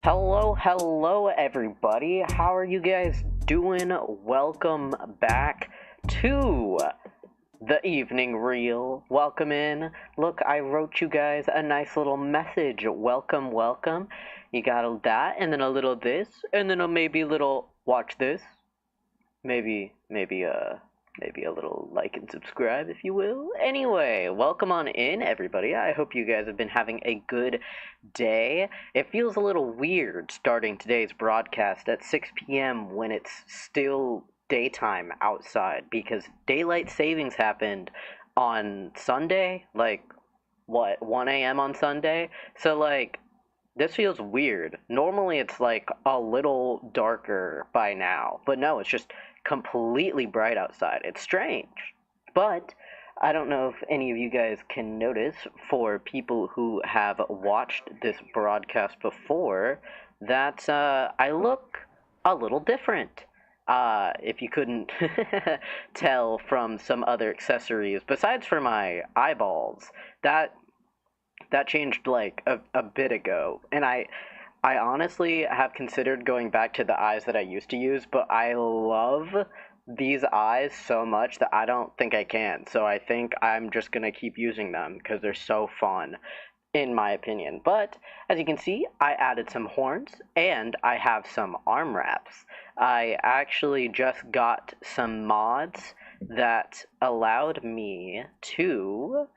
Hello everybody. How are you guys doing? Welcome back to the evening reel. Welcome in. Look, I wrote you guys a nice little message. Welcome. You got that, and then a little this, and then maybe a little watch this. Maybe a little like and subscribe, if you will. Anyway, welcome on in, everybody. I hope you guys have been having a good day. It feels a little weird starting today's broadcast at 6 p.m. when it's still daytime outside because daylight savings happened on Sunday, like, what, 1 a.m. on Sunday? So, like, this feels weird. Normally it's like a little darker by now, but no, it's just completely bright outside. It's strange. But I don't know if any of you guys can notice, for people who have watched this broadcast before, that I look a little different. If you couldn't tell from some other accessories, besides for my eyeballs, that changed like a bit ago, and I honestly have considered going back to the eyes that I used to use, but I love these eyes so much that I don't think I can. So I think I'm just gonna keep using them because they're so fun, in my opinion. But as you can see, I added some horns and I have some arm wraps. I actually just got some mods that allowed me to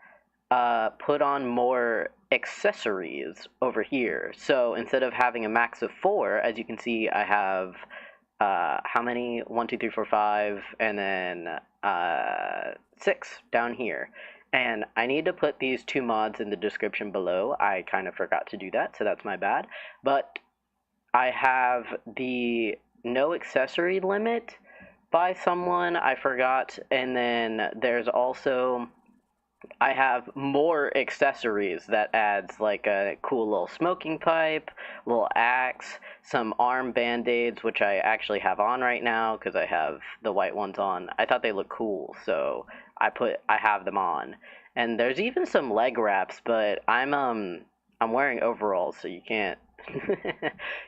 put on more accessories over here. So instead of having a max of 4, as you can see, I have how many? 1, 2, 3, 4, 5, and then 6 down here. And I need to put these 2 mods in the description below. I kind of forgot to do that, so that's my bad. But I have the no accessory limit by someone, I forgot, and then there's also, I have more accessories that adds like a cool little smoking pipe, little axe, some arm band-aids, which I actually have on right now because I have the white ones on. I thought they looked cool, so I have them on. And there's even some leg wraps, but I'm wearing overalls, so you can't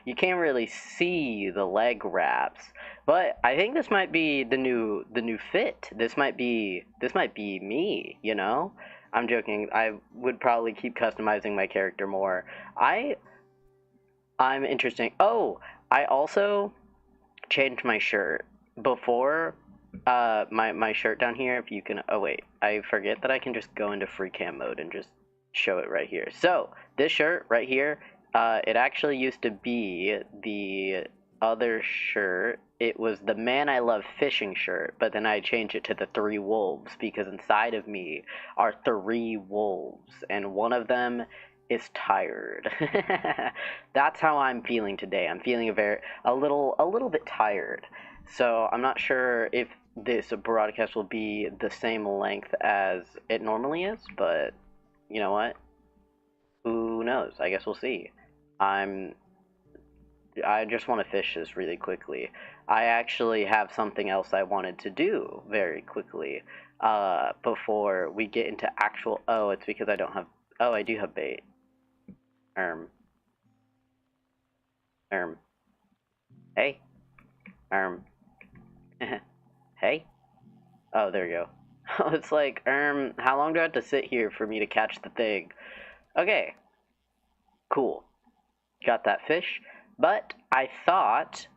you can't really see the leg wraps. But I think this might be the new fit. This might be me, you know? I'm joking. I would probably keep customizing my character more. I'm interesting. Oh, I also changed my shirt. Before, my shirt down here, if you can, oh wait, I forget that I can just go into free cam mode and just show it right here. So, this shirt right here, it actually used to be the other shirt. It was the Man I Love Fishing shirt, but then I changed it to the 3 wolves because inside of me are 3 wolves, and one of them is tired. That's how I'm feeling today. I'm feeling a little bit tired. So I'm not sure if this broadcast will be the same length as it normally is, but you know what? Who knows? I guess we'll see. I just want to fish this really quickly. I actually have something else I wanted to do very quickly before we get into actual... Oh, it's because I don't have... Oh, I do have bait. Erm. Hey. Hey. Oh, there we go. It's like, how long do I have to sit here for me to catch the thing? Okay. Cool. Got that fish. But I thought...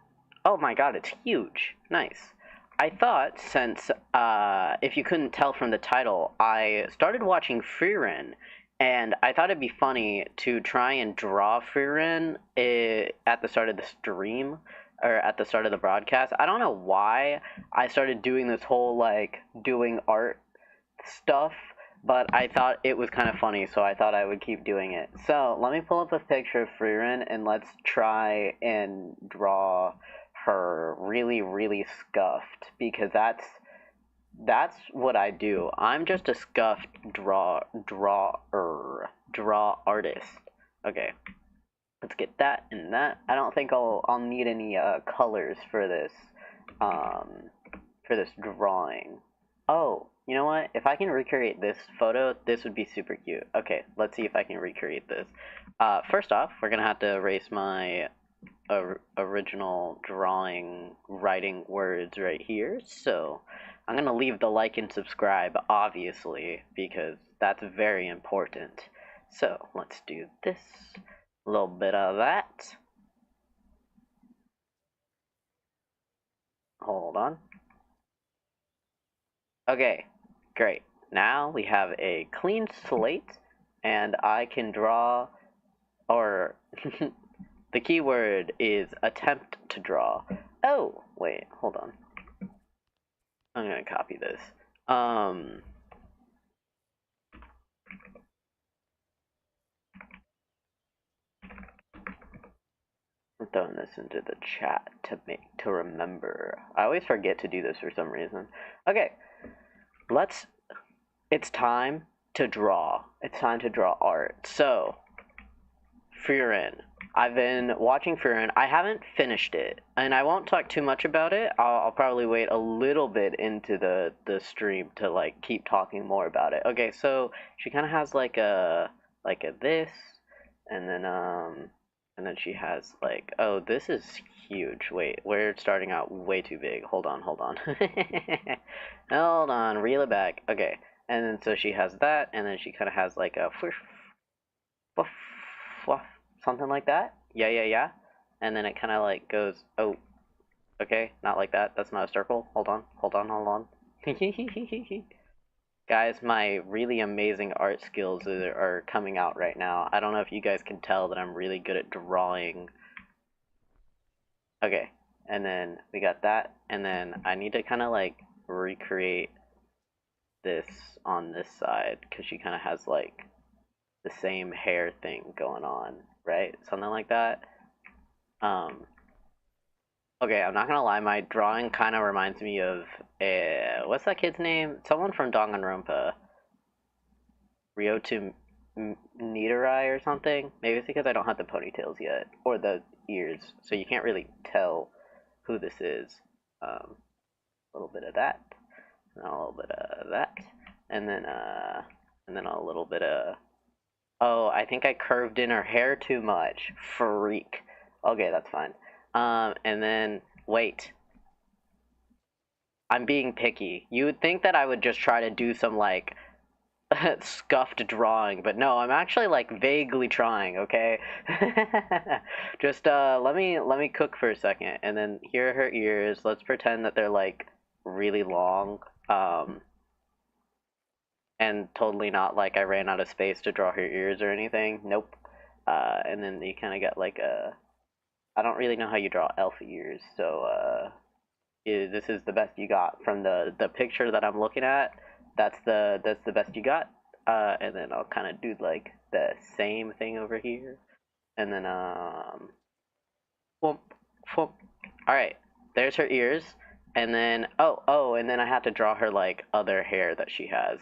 Oh my god, it's huge. Nice. I thought, since, if you couldn't tell from the title, I started watching frieren, and I thought it'd be funny to try and draw frieren at the start of the stream, or at the start of the broadcast. I don't know why I started doing this whole, like, doing art stuff, but I thought it was kind of funny, so I thought I would keep doing it. So, let me pull up a picture of frieren, and let's try and draw her really scuffed, because that's what I do. I'm just a scuffed draw artist. Okay, let's get that and that. I don't think I'll need any colors for this drawing. Oh, you know what? If I can recreate this photo, this would be super cute. Okay, let's see if I can recreate this. First off, we're gonna have to erase my original drawing, writing words right here. So I'm gonna leave the like and subscribe, obviously, because that's very important. So let's do this. A little bit of that. Hold on. Okay, great. Now we have a clean slate, and I can draw, or the keyword is attempt to draw. Oh, wait, hold on. I'm gonna copy this. I'm throwing this into the chat to remember. I always forget to do this for some reason. Okay, it's time to draw. It's time to draw art. So, frieren. I've been watching frieren. I haven't finished it, and I won't talk too much about it. I'll probably wait a little bit into the stream to like keep talking more about it. Okay, so she kind of has like a this, and then she has like, oh, this is huge. Wait, we're starting out way too big. Hold on, hold on. Hold on, reel it back. Okay, and then so she has that, and then she kind of has like a something like that. Yeah, yeah, yeah. And then it kind of like goes, oh, okay, not like that. That's not a circle. Hold on, hold on, hold on. Guys, my really amazing art skills are coming out right now. I don't know if you guys can tell that I'm really good at drawing. Okay, and then we got that, and then I need to kind of like recreate this on this side because she kind of has like the same hair thing going on, right? Something like that. Um, okay, I'm not gonna lie, my drawing kind of reminds me of what's that kid's name? Someone from Danganronpa, Ryoto Nidorai or something. Maybe it's because I don't have the ponytails yet or the ears, so you can't really tell who this is. A little bit of that, and a little bit of that, and then a little bit of. Oh, I think I curved in her hair too much. Freak. Okay, that's fine. And then wait. I'm being picky. You would think that I would just try to do some like scuffed drawing, but no, I'm actually like vaguely trying, okay? Just let me cook for a second, and then here are her ears. Let's pretend that they're like really long. And totally not like I ran out of space to draw her ears or anything. Nope. And then you kind of get like a. I don't really know how you draw elf ears, so this is the best you got from the picture that I'm looking at. That's the best you got. And then I'll kind of do like the same thing over here, and then whoop, whoop. All right, there's her ears, and then and then I have to draw her like other hair that she has,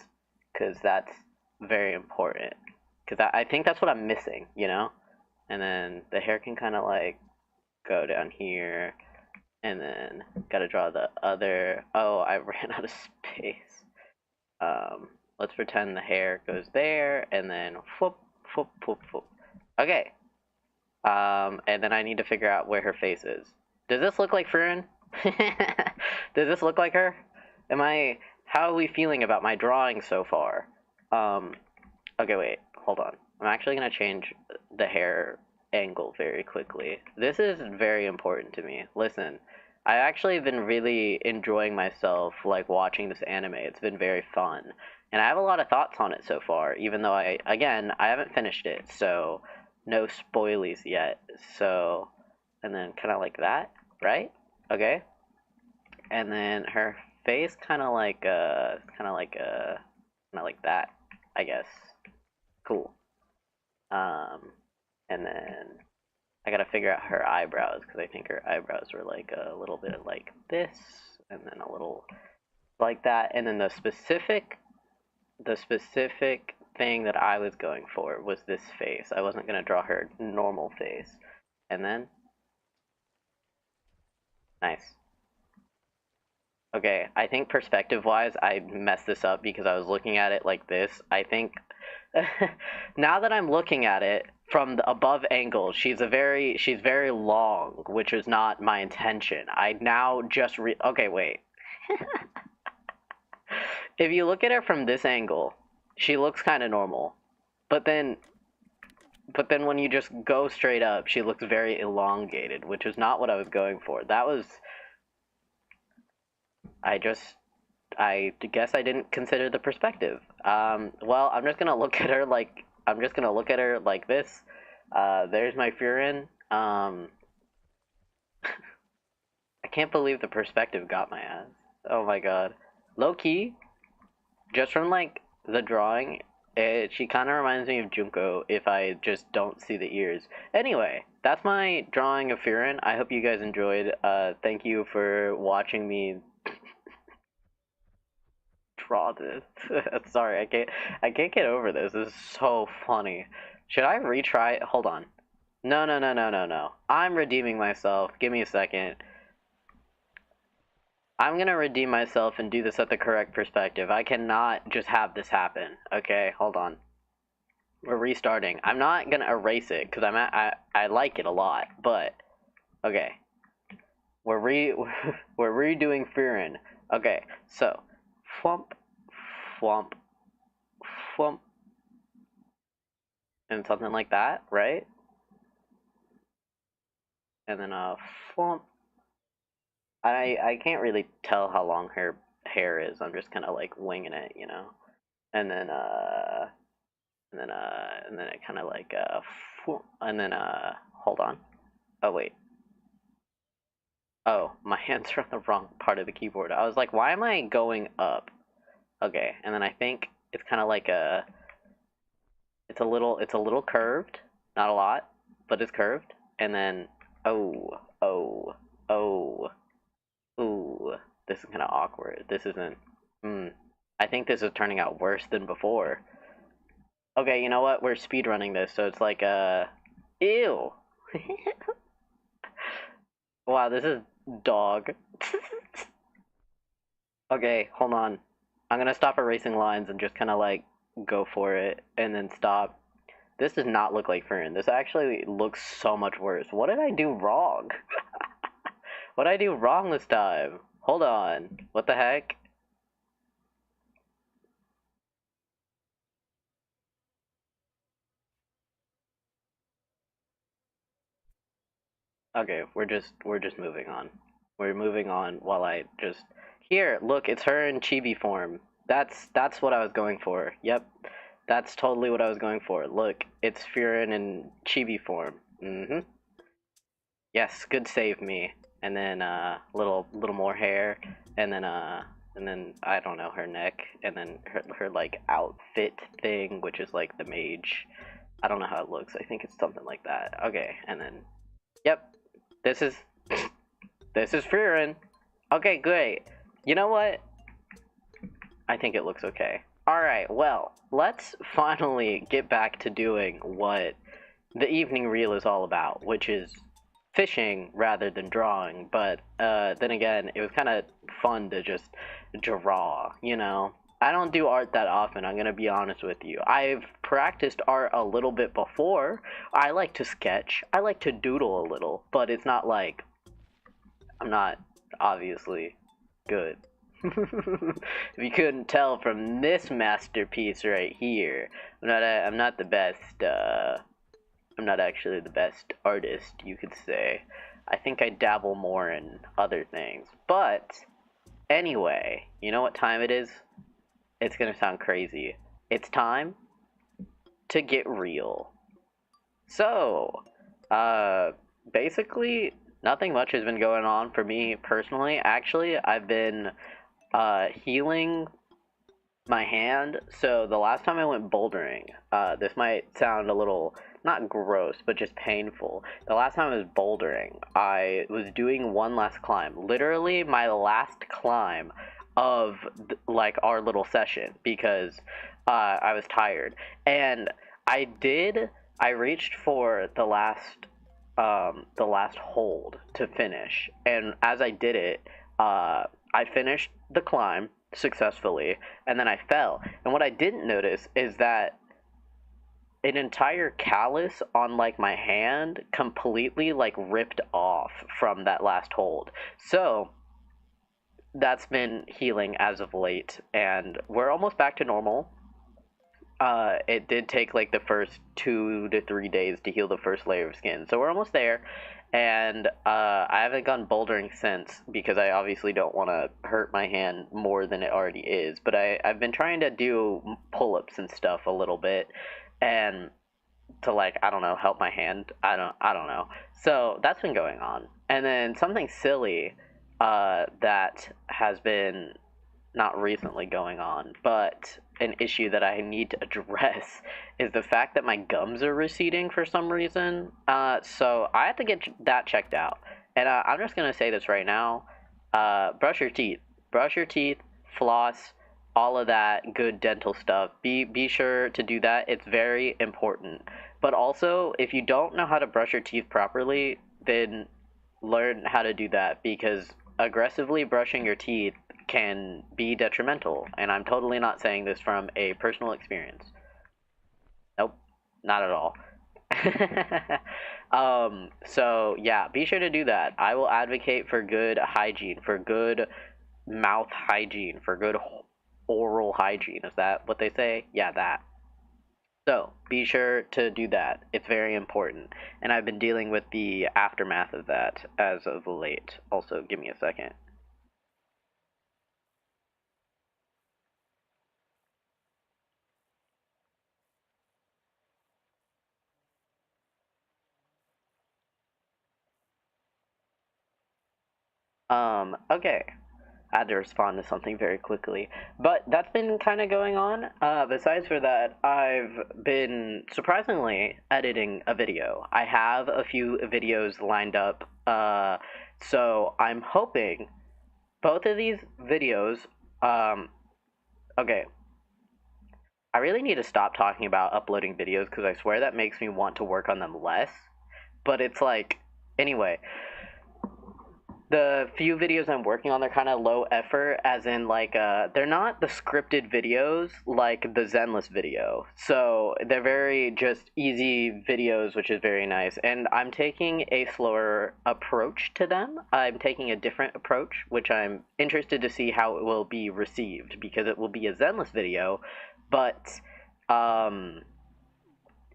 cause that's very important. Cause I think that's what I'm missing, you know. And then the hair can kind of like go down here, and then gotta draw the other. Oh, I ran out of space. Let's pretend the hair goes there, and then whoop, whoop, whoop, whoop. Okay. And then I need to figure out where her face is. Does this look like Frieren? Does this look like her? Am I? How are we feeling about my drawing so far? Um, okay, wait, hold on. I'm actually gonna change the hair angle very quickly. This is very important to me. Listen, I actually have been really enjoying myself, like watching this anime. It's been very fun, and I have a lot of thoughts on it so far. Even though I haven't finished it, so no spoilies yet. So, and then kind of like that, right? Okay, and then her face kind of like that, I guess. Cool. Um, and then I gotta figure out her eyebrows because I think her eyebrows were like a little bit like this, and then a little like that, and then the specific thing that I was going for was this face. I wasn't gonna draw her normal face, and then nice. Okay, I think perspective-wise, I messed this up because I was looking at it like this. I think now that I'm looking at it from the above angle, she's very long, which is not my intention. I now just okay, wait. If you look at her from this angle, she looks kind of normal. But then when you just go straight up, she looks very elongated, which is not what I was going for. That was I guess I didn't consider the perspective. Well, I'm just gonna look at her like this. There's my frieren. I can't believe the perspective got my ass. Oh my god. Low key, just from like the drawing, she kind of reminds me of Junko if I just don't see the ears. Anyway, that's my drawing of frieren. I hope you guys enjoyed. Thank you for watching me draw this. Sorry, I can't get over this. This is so funny. Should I retry it? Hold on. No, no, no, no, no, no. I'm redeeming myself. Give me a second. I'm gonna redeem myself and do this at the correct perspective. I cannot just have this happen. Okay, hold on. We're restarting. I'm not gonna erase it because I like it a lot, but okay. We're we're redoing frieren. Okay, so flump, flump, flump, and something like that, right? And then flump. I can't really tell how long her hair is. I'm just kind of like winging it, you know. And then and then it kind of like and then hold on. Oh wait. Oh, my hands are on the wrong part of the keyboard. I was like, why am I going up? Okay, and then I think it's kind of like it's a little curved, not a lot, but it's curved. And then oh, oh, oh, ooh, this is kind of awkward. This isn't. I think this is turning out worse than before. Okay, you know what? We're speedrunning this, so it's like ew. Wow, this is dog. Okay, hold on. I'm gonna stop erasing lines and just kind of like go for it and then stop. This does not look like frieren. This actually looks so much worse. What did I do wrong? What did I do wrong this time? Hold on. What the heck? Okay, we're just moving on. We're moving on while I just here, look, it's her in chibi form. That's what I was going for. Yep. That's totally what I was going for. Look, it's frieren in chibi form. Mm-hmm. Yes, good save me. And then little more hair and then I don't know, her neck and then her like outfit thing, which is like the mage. I don't know how it looks. I think it's something like that. Okay, and then yep. This is this is frieren. Okay, great. You know what? I think it looks okay. Alright, well, let's finally get back to doing what the evening reel is all about, which is fishing rather than drawing. But then again, it was kind of fun to just draw, you know? I don't do art that often, I'm gonna be honest with you. I've practiced art a little bit before. I like to sketch, I like to doodle a little, but it's not like I'm not obviously good. If you couldn't tell from this masterpiece right here, I'm not the best. I'm not actually the best artist, you could say. I think I dabble more in other things. But anyway, you know what time it is? It's gonna sound crazy. It's time to get real. So, basically, nothing much has been going on for me personally. Actually, I've been healing my hand. So the last time I went bouldering, this might sound a little not gross, but just painful. The last time I was bouldering, I was doing one last climb. Literally my last climb of like our little session because I was tired. And I reached for the last hold to finish. And as I did it, I finished the climb successfully, and then I fell. And what I didn't notice is that an entire callus on like my hand completely like ripped off from that last hold. So that's been healing as of late, and we're almost back to normal. It did take like the first 2 to 3 days to heal the first layer of skin, so we're almost there. And I haven't gone bouldering since because I obviously don't want to hurt my hand more than it already is. But I've been trying to do pull-ups and stuff a little bit, and to like I don't know help my hand. I don't know. So that's been going on, and then something silly that has been not recently going on, but an issue that I need to address is the fact that my gums are receding for some reason. So I have to get that checked out. And I'm just gonna say this right now: brush your teeth, floss, all of that good dental stuff. Be sure to do that. It's very important. But also, if you don't know how to brush your teeth properly, then learn how to do that, because aggressively brushing your teeth can be detrimental, and I'm totally not saying this from a personal experience. Nope, not at all. So yeah, be sure to do that. I will advocate for good hygiene, for good mouth hygiene, for good oral hygiene. Is that what they say? Yeah, that. So be sure to do that. It's very important. And I've been dealing with the aftermath of that as of late. Also, give me a second. Okay. I had to respond to something very quickly. But that's been kind of going on. Besides for that, I've been surprisingly editing a video. I have a few videos lined up. So I'm hoping both of these videos. Okay, I really need to stop talking about uploading videos because I swear that makes me want to work on them less. But it's like, anyway, the few videos I'm working on, they're kind of low effort, as in like they're not the scripted videos like the Zenless video. So they're very just easy videos, which is very nice. And I'm taking a slower approach to them. I'm taking a different approach, which I'm interested to see how it will be received, because it will be a Zenless video, but um,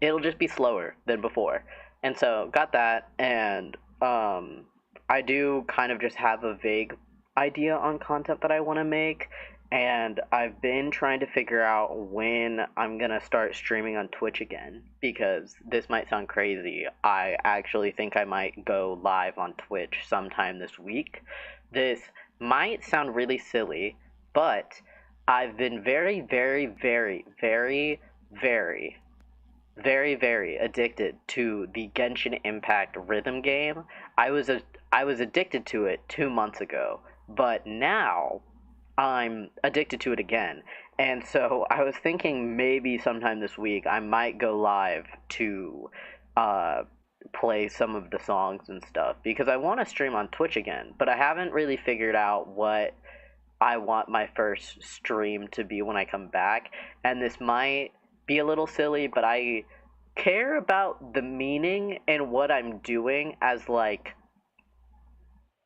it'll just be slower than before. And so got that, and I do kind of just have a vague idea on content that I want to make, and I've been trying to figure out when I'm gonna start streaming on Twitch again, because this might sound crazy. I actually think I might go live on Twitch sometime this week. This might sound really silly, but I've been very, very, very, very, very, very addicted to the Genshin Impact rhythm game. I was addicted to it 2 months ago, but now I'm addicted to it again. And so I was thinking maybe sometime this week I might go live to uh, play some of the songs and stuff, because I want to stream on Twitch again, but I haven't really figured out what I want my first stream to be when I come back. And this might be a little silly, but I care about the meaning and what I'm doing as like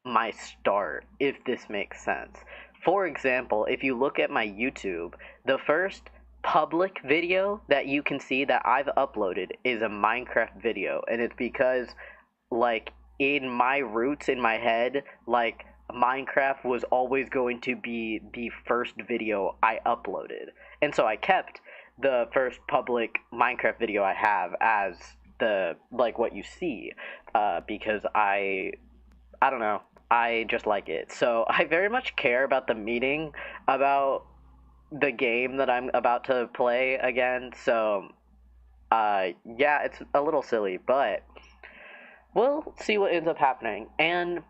my start, if this makes sense. For example, if you look at my YouTube, the first public video that you can see that I've uploaded is a Minecraft video, and it's because like in my roots in my head, like Minecraft was always going to be the first video I uploaded. And so I kept the first public Minecraft video I have as the like what you see, because I don't know, I just like it. So I very much care about the meaning about the game that I'm about to play again. So yeah, it's a little silly, but we'll see what ends up happening. And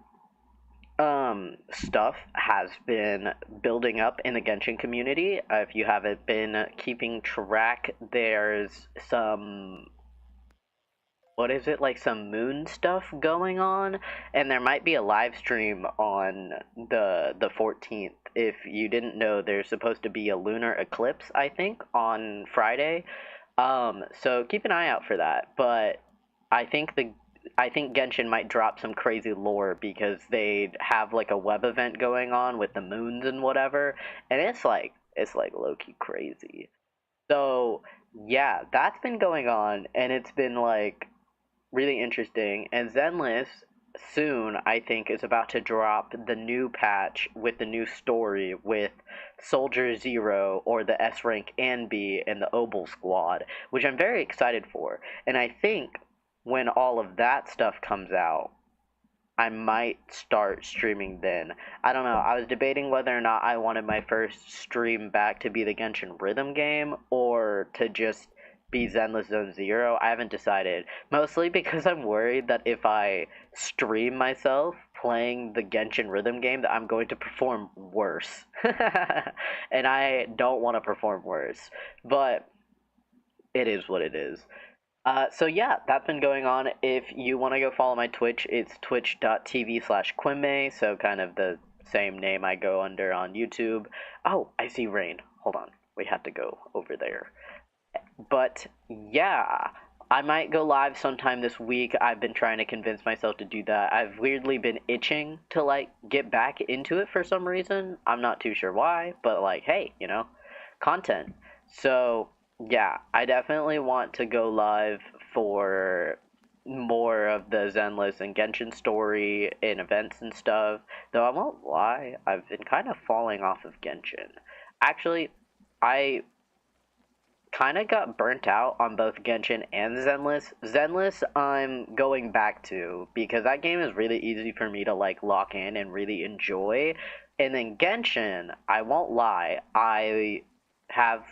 stuff has been building up in the Genshin community. If you haven't been keeping track, there's some what is it, like some moon stuff going on, and there might be a live stream on the 14th. If you didn't know, there's supposed to be a lunar eclipse, I think, on Friday. So keep an eye out for that. But I think the I think Genshin might drop some crazy lore because they have like a web event going on with the moons and whatever, and it's like low key crazy. So yeah, that's been going on, and it's been like really interesting. And Zenless soon, I think, is about to drop the new patch with the new story with Soldier Zero or the S rank Anby and the Obel squad, which I'm very excited for. And I think when all of that stuff comes out, I might start streaming then. I don't know. I was debating whether or not I wanted my first stream back to be the Genshin Rhythm game or to just be Zenless Zone Zero. I haven't decided. Mostly because I'm worried that if I stream myself playing the Genshin Rhythm game, that I'm going to perform worse. And I don't want to perform worse. But it is what it is. So yeah, that's been going on. If you want to go follow my Twitch, it's twitch.tv/kwimei, so kind of the same name I go under on YouTube. Oh, I see rain. Hold on. We have to go over there. But yeah, I might go live sometime this week. I've been trying to convince myself to do that. I've weirdly been itching to like get back into it for some reason. I'm not too sure why, but like, hey, content. So yeah, I definitely want to go live for more of the Zenless and Genshin story in events and stuff. Though I won't lie, I've been kind of falling off of Genshin. Actually, I kind of got burnt out on both Genshin and Zenless. Zenless, I'm going back to because that game is really easy for me to like lock in and really enjoy. And then Genshin, I won't lie, I have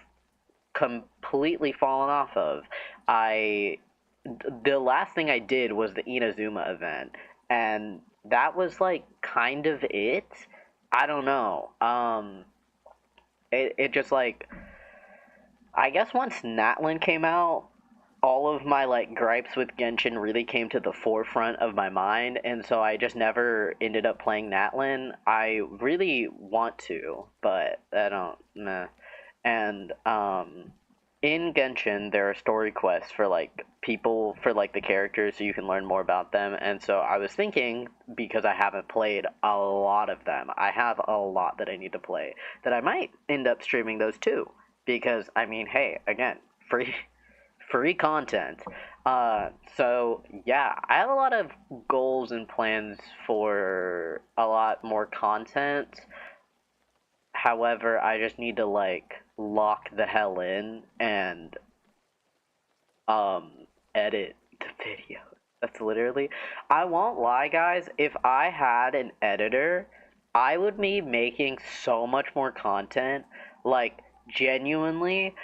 completely fallen off of. I the last thing I did was the Inazuma event, and that was like kind of it. I don't know. It just like I guess once Natlin came out, all of my like gripes with Genshin really came to the forefront of my mind, and so I just never ended up playing Natlin. I really want to, but I don't. Meh. And in Genshin, there are story quests for like people for like the characters, so you can learn more about them. And so I was thinking, because I haven't played a lot of them, I have a lot that I need to play, that I might end up streaming those too. Because I mean, hey, again, free content. So yeah, I have a lot of goals and plans for a lot more content. However, I just need to like lock the hell in and um edit the video. That's literally, I won't lie guys, if I had an editor, I would be making so much more content, like genuinely.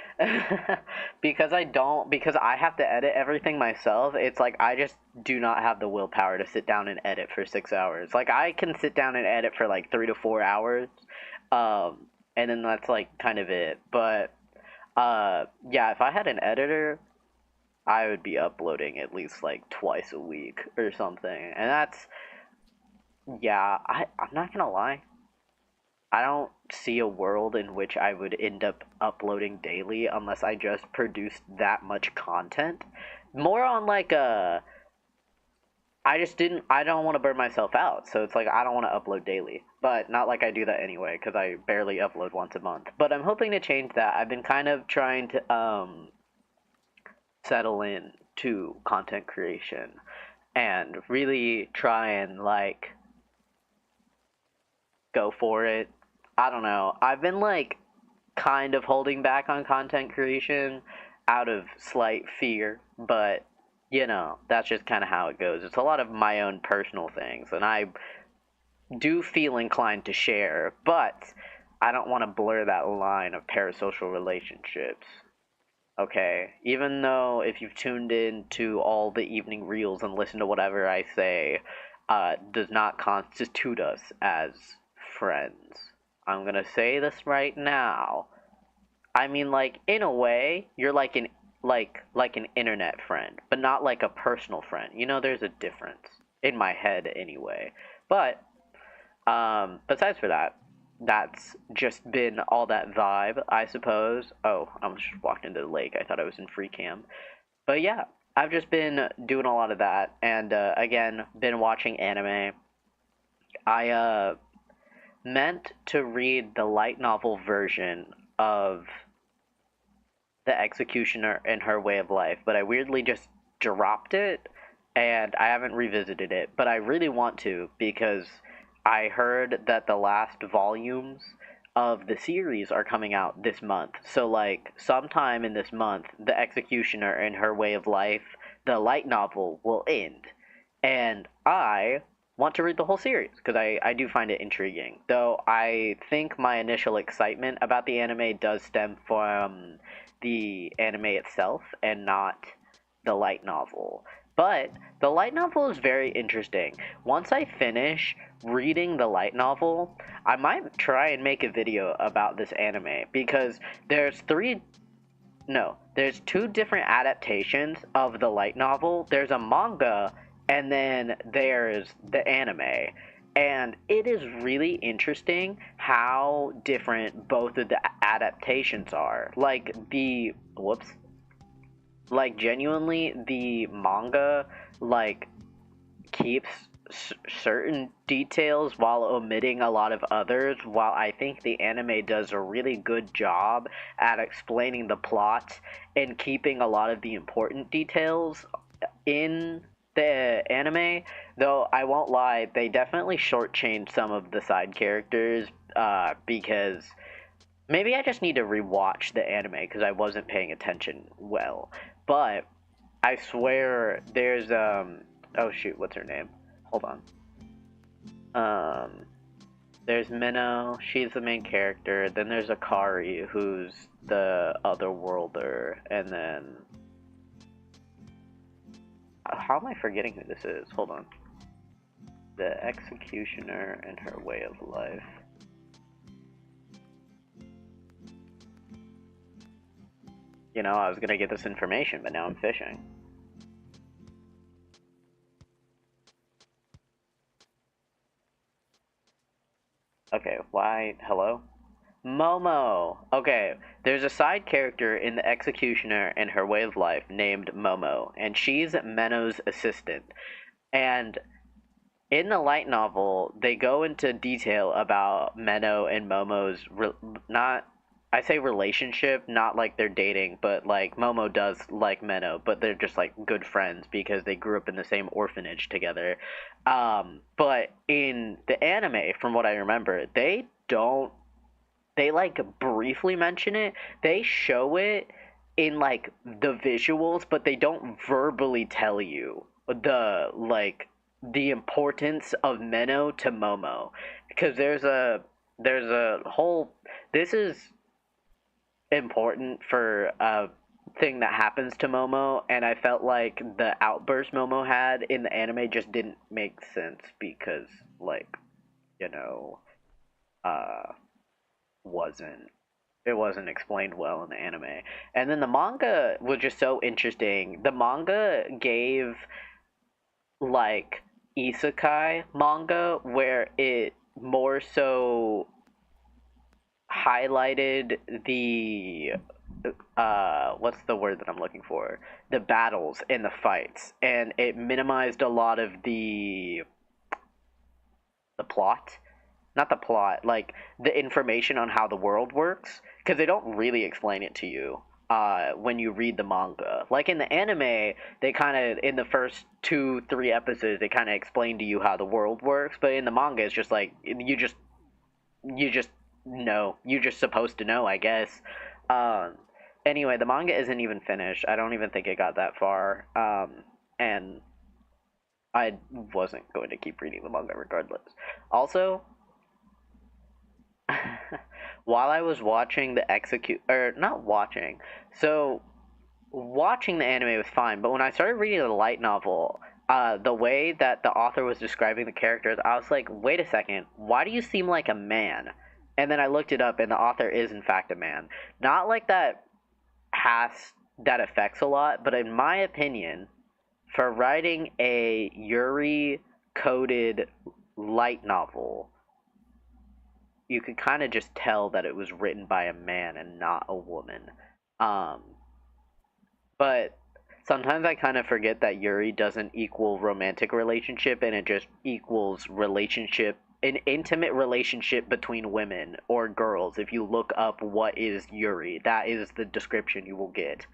Because I have to edit everything myself. It's like I just do not have the willpower to sit down and edit for 6 hours. Like I can sit down and edit for like 3 to 4 hours, and then that's like kind of it. But yeah, if I had an editor, I would be uploading at least like twice a week or something. And that's, yeah, I'm not gonna lie. I don't see a world in which I would end up uploading daily unless I just produced that much content. More on like a, I don't want to burn myself out. So it's like I don't want to upload daily. But not like I do that anyway, because I barely upload once a month. But I'm hoping to change that. I've been kind of trying to settle in to content creation and really try and like go for it. I don't know. I've been like kind of holding back on content creation out of slight fear, but that's just kind of how it goes. It's a lot of my own personal things, and I do feel inclined to share, but I don't want to blur that line of parasocial relationships. Okay, even though if you've tuned in to all the evening reels and listened to whatever I say, does not constitute us as friends. I'm gonna say this right now. I mean, like, in a way, you're like like an internet friend, but not like a personal friend. You know, there's a difference in my head anyway. But besides for that, that's just been all that vibe, I suppose. Oh, I almost just walked into the lake. I thought I was in free cam. But yeah, I've just been doing a lot of that, and again, been watching anime. I meant to read the light novel version of The Executioner and Her Way of Life, but I weirdly just dropped it, and I haven't revisited it. But I really want to, because I heard that the last volumes of the series are coming out this month. So, like, sometime in this month, The Executioner and Her Way of Life, the light novel, will end. And I want to read the whole series because I do find it intriguing. Though I think my initial excitement about the anime does stem from the anime itself and not the light novel. But the light novel is very interesting. Once I finish reading the light novel, I might try and make a video about this anime because there's two different adaptations of the light novel. There's a manga and then there's the anime. And it is really interesting how different both of the adaptations are. Like genuinely the manga like keeps certain details while omitting a lot of others, while I think the anime does a really good job at explaining the plot and keeping a lot of the important details in the anime. Though I won't lie, they definitely shortchanged some of the side characters because maybe I just need to rewatch the anime because I wasn't paying attention well. But I swear there's oh shoot, what's her name? Hold on. There's Minnow, she's the main character. Then there's Akari, who's the other worlder, and then how am I forgetting who this is? Hold on. The Executioner and Her Way of Life. You know, I was gonna get this information, but now I'm fishing. Okay, why? Hello? Momo! Okay, there's a side character in The Executioner and Her Way of Life named Momo, and she's Menno's assistant. And in the light novel, they go into detail about Menno and Momo's I say relationship, not like they're dating, but like Momo does like Menno, but they're just like good friends because they grew up in the same orphanage together. But in the anime, from what I remember, they like briefly mention it. They show it in like the visuals, but they don't verbally tell you the importance of Menno to Momo, because there's a whole this is important for a thing that happens to Momo, and I felt like the outburst Momo had in the anime just didn't make sense because, like, you know, uh, wasn't it wasn't explained well in the anime. And then the manga was just so interesting. The manga gave like isekai manga where it more so highlighted the what's the word that I'm looking for? The battles and the fights, and it minimized a lot of the plot. Not the plot, like the information on how the world works, because they don't really explain it to you when you read the manga. Like in the anime, they kind of, in the first 2-3 episodes, they kind of explain to you how the world works, but in the manga, it's just like, you just know. You're just supposed to know, I guess. Um, anyway, the manga isn't even finished. I don't even think it got that far. And I wasn't going to keep reading the manga regardless. Also, while I was watching the not watching, so watching the anime was fine, but when I started reading the light novel, the way that the author was describing the characters, I was like, wait a second, why do you seem like a man? And then I looked it up, and the author is in fact a man. Not like that has that affects a lot, but in my opinion, for writing a Yuri coded light novel, you could kind of just tell that it was written by a man and not a woman. Um, but sometimes I kind of forget that Yuri doesn't equal romantic relationship, and it just equals relationship, an intimate relationship between women or girls. If you look up what is Yuri, that is the description you will get.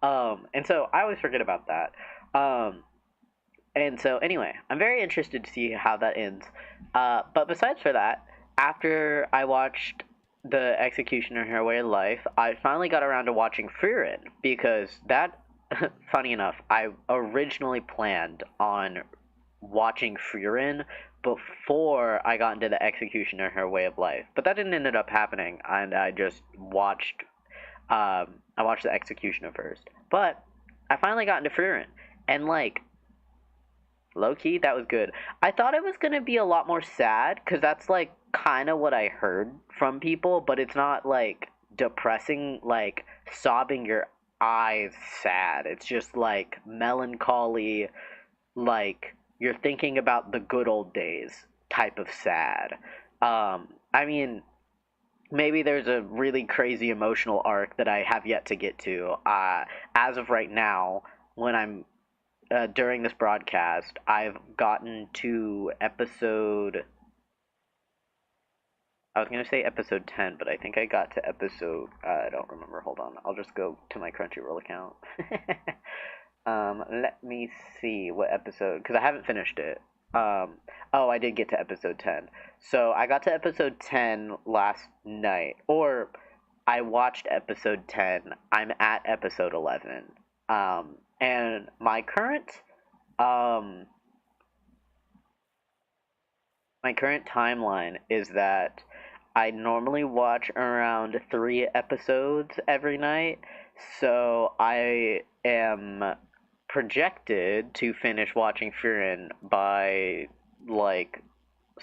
And so I always forget about that. Um, and so anyway, I'm very interested to see how that ends. But besides for that, after I watched The Executioner Her Way of Life, I finally got around to watching frieren because that, funny enough, I originally planned on watching frieren before I got into The Executioner Her Way of Life. But that didn't end up happening, and I just I watched The Executioner first. But I finally got into frieren, and like, low key, that was good. I thought it was gonna be a lot more sad because that's like kind of what I heard from people, but it's not like depressing, like sobbing your eyes sad. It's just like melancholy, like you're thinking about the good old days type of sad. I mean, maybe there's a really crazy emotional arc that I have yet to get to. As of right now, when I'm during this broadcast, I've gotten to episode. I was gonna say episode 10, but I think I got to episode. I don't remember. Hold on. I'll just go to my Crunchyroll account. Let me see what episode, because I haven't finished it. Oh, I did get to episode 10. So I got to episode 10 last night, or I watched episode 10. I'm at episode 11. And um, my current timeline is that I normally watch around 3 episodes every night, so I am projected to finish watching frieren by like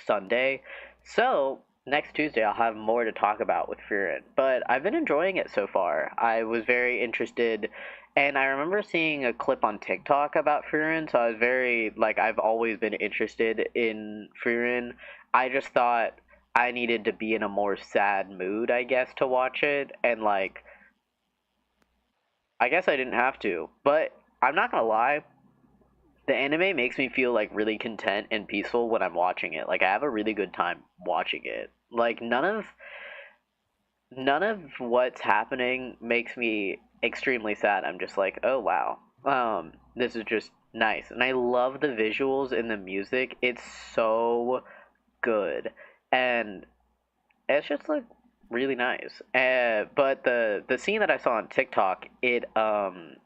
Sunday. So next Tuesday I'll have more to talk about with frieren. But I've been enjoying it so far. I was very interested, and I remember seeing a clip on TikTok about frieren, so I was very like, I've always been interested in frieren. I just thought I needed to be in a more sad mood, I guess, to watch it, and like, I guess I didn't have to. But I'm not gonna lie, the anime makes me feel like really content and peaceful when I'm watching it. Like, I have a really good time watching it. Like, none of what's happening makes me extremely sad. I'm just like, oh wow, this is just nice, and I love the visuals and the music. It's so good, and it's just like really nice. But the scene that I saw on TikTok, it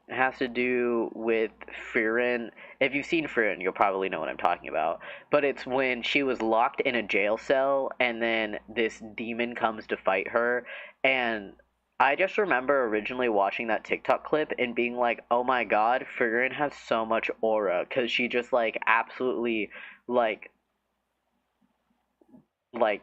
has to do with frieren. If you've seen frieren, you'll probably know what I'm talking about. But it's when she was locked in a jail cell, and then this demon comes to fight her, and I just remember originally watching that TikTok clip and being like, "Oh my God, frieren has so much aura," because she just like absolutely like like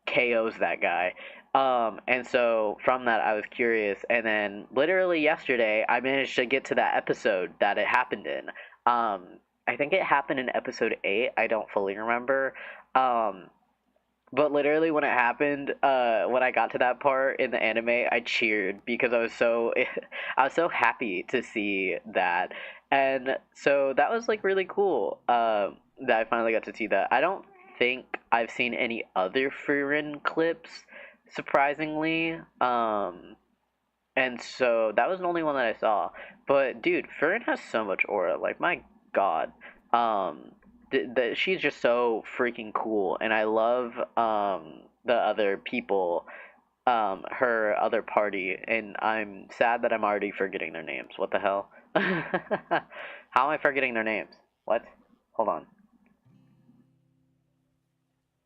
KOs that guy. And so from that, I was curious, and then literally yesterday, I managed to get to that episode that it happened in. I think it happened in episode 8. I don't fully remember. Um, but literally, when it happened, when I got to that part in the anime, I cheered because I was so I was so happy to see that, and so that was like really cool. That I finally got to see that. I don't think I've seen any other frieren clips, surprisingly. And so that was the only one that I saw. But dude, frieren has so much aura. Like, my God. She's just so freaking cool, and I love the other people, her other party, and I'm sad that I'm already forgetting their names. What the hell? How am I forgetting their names? What? Hold on.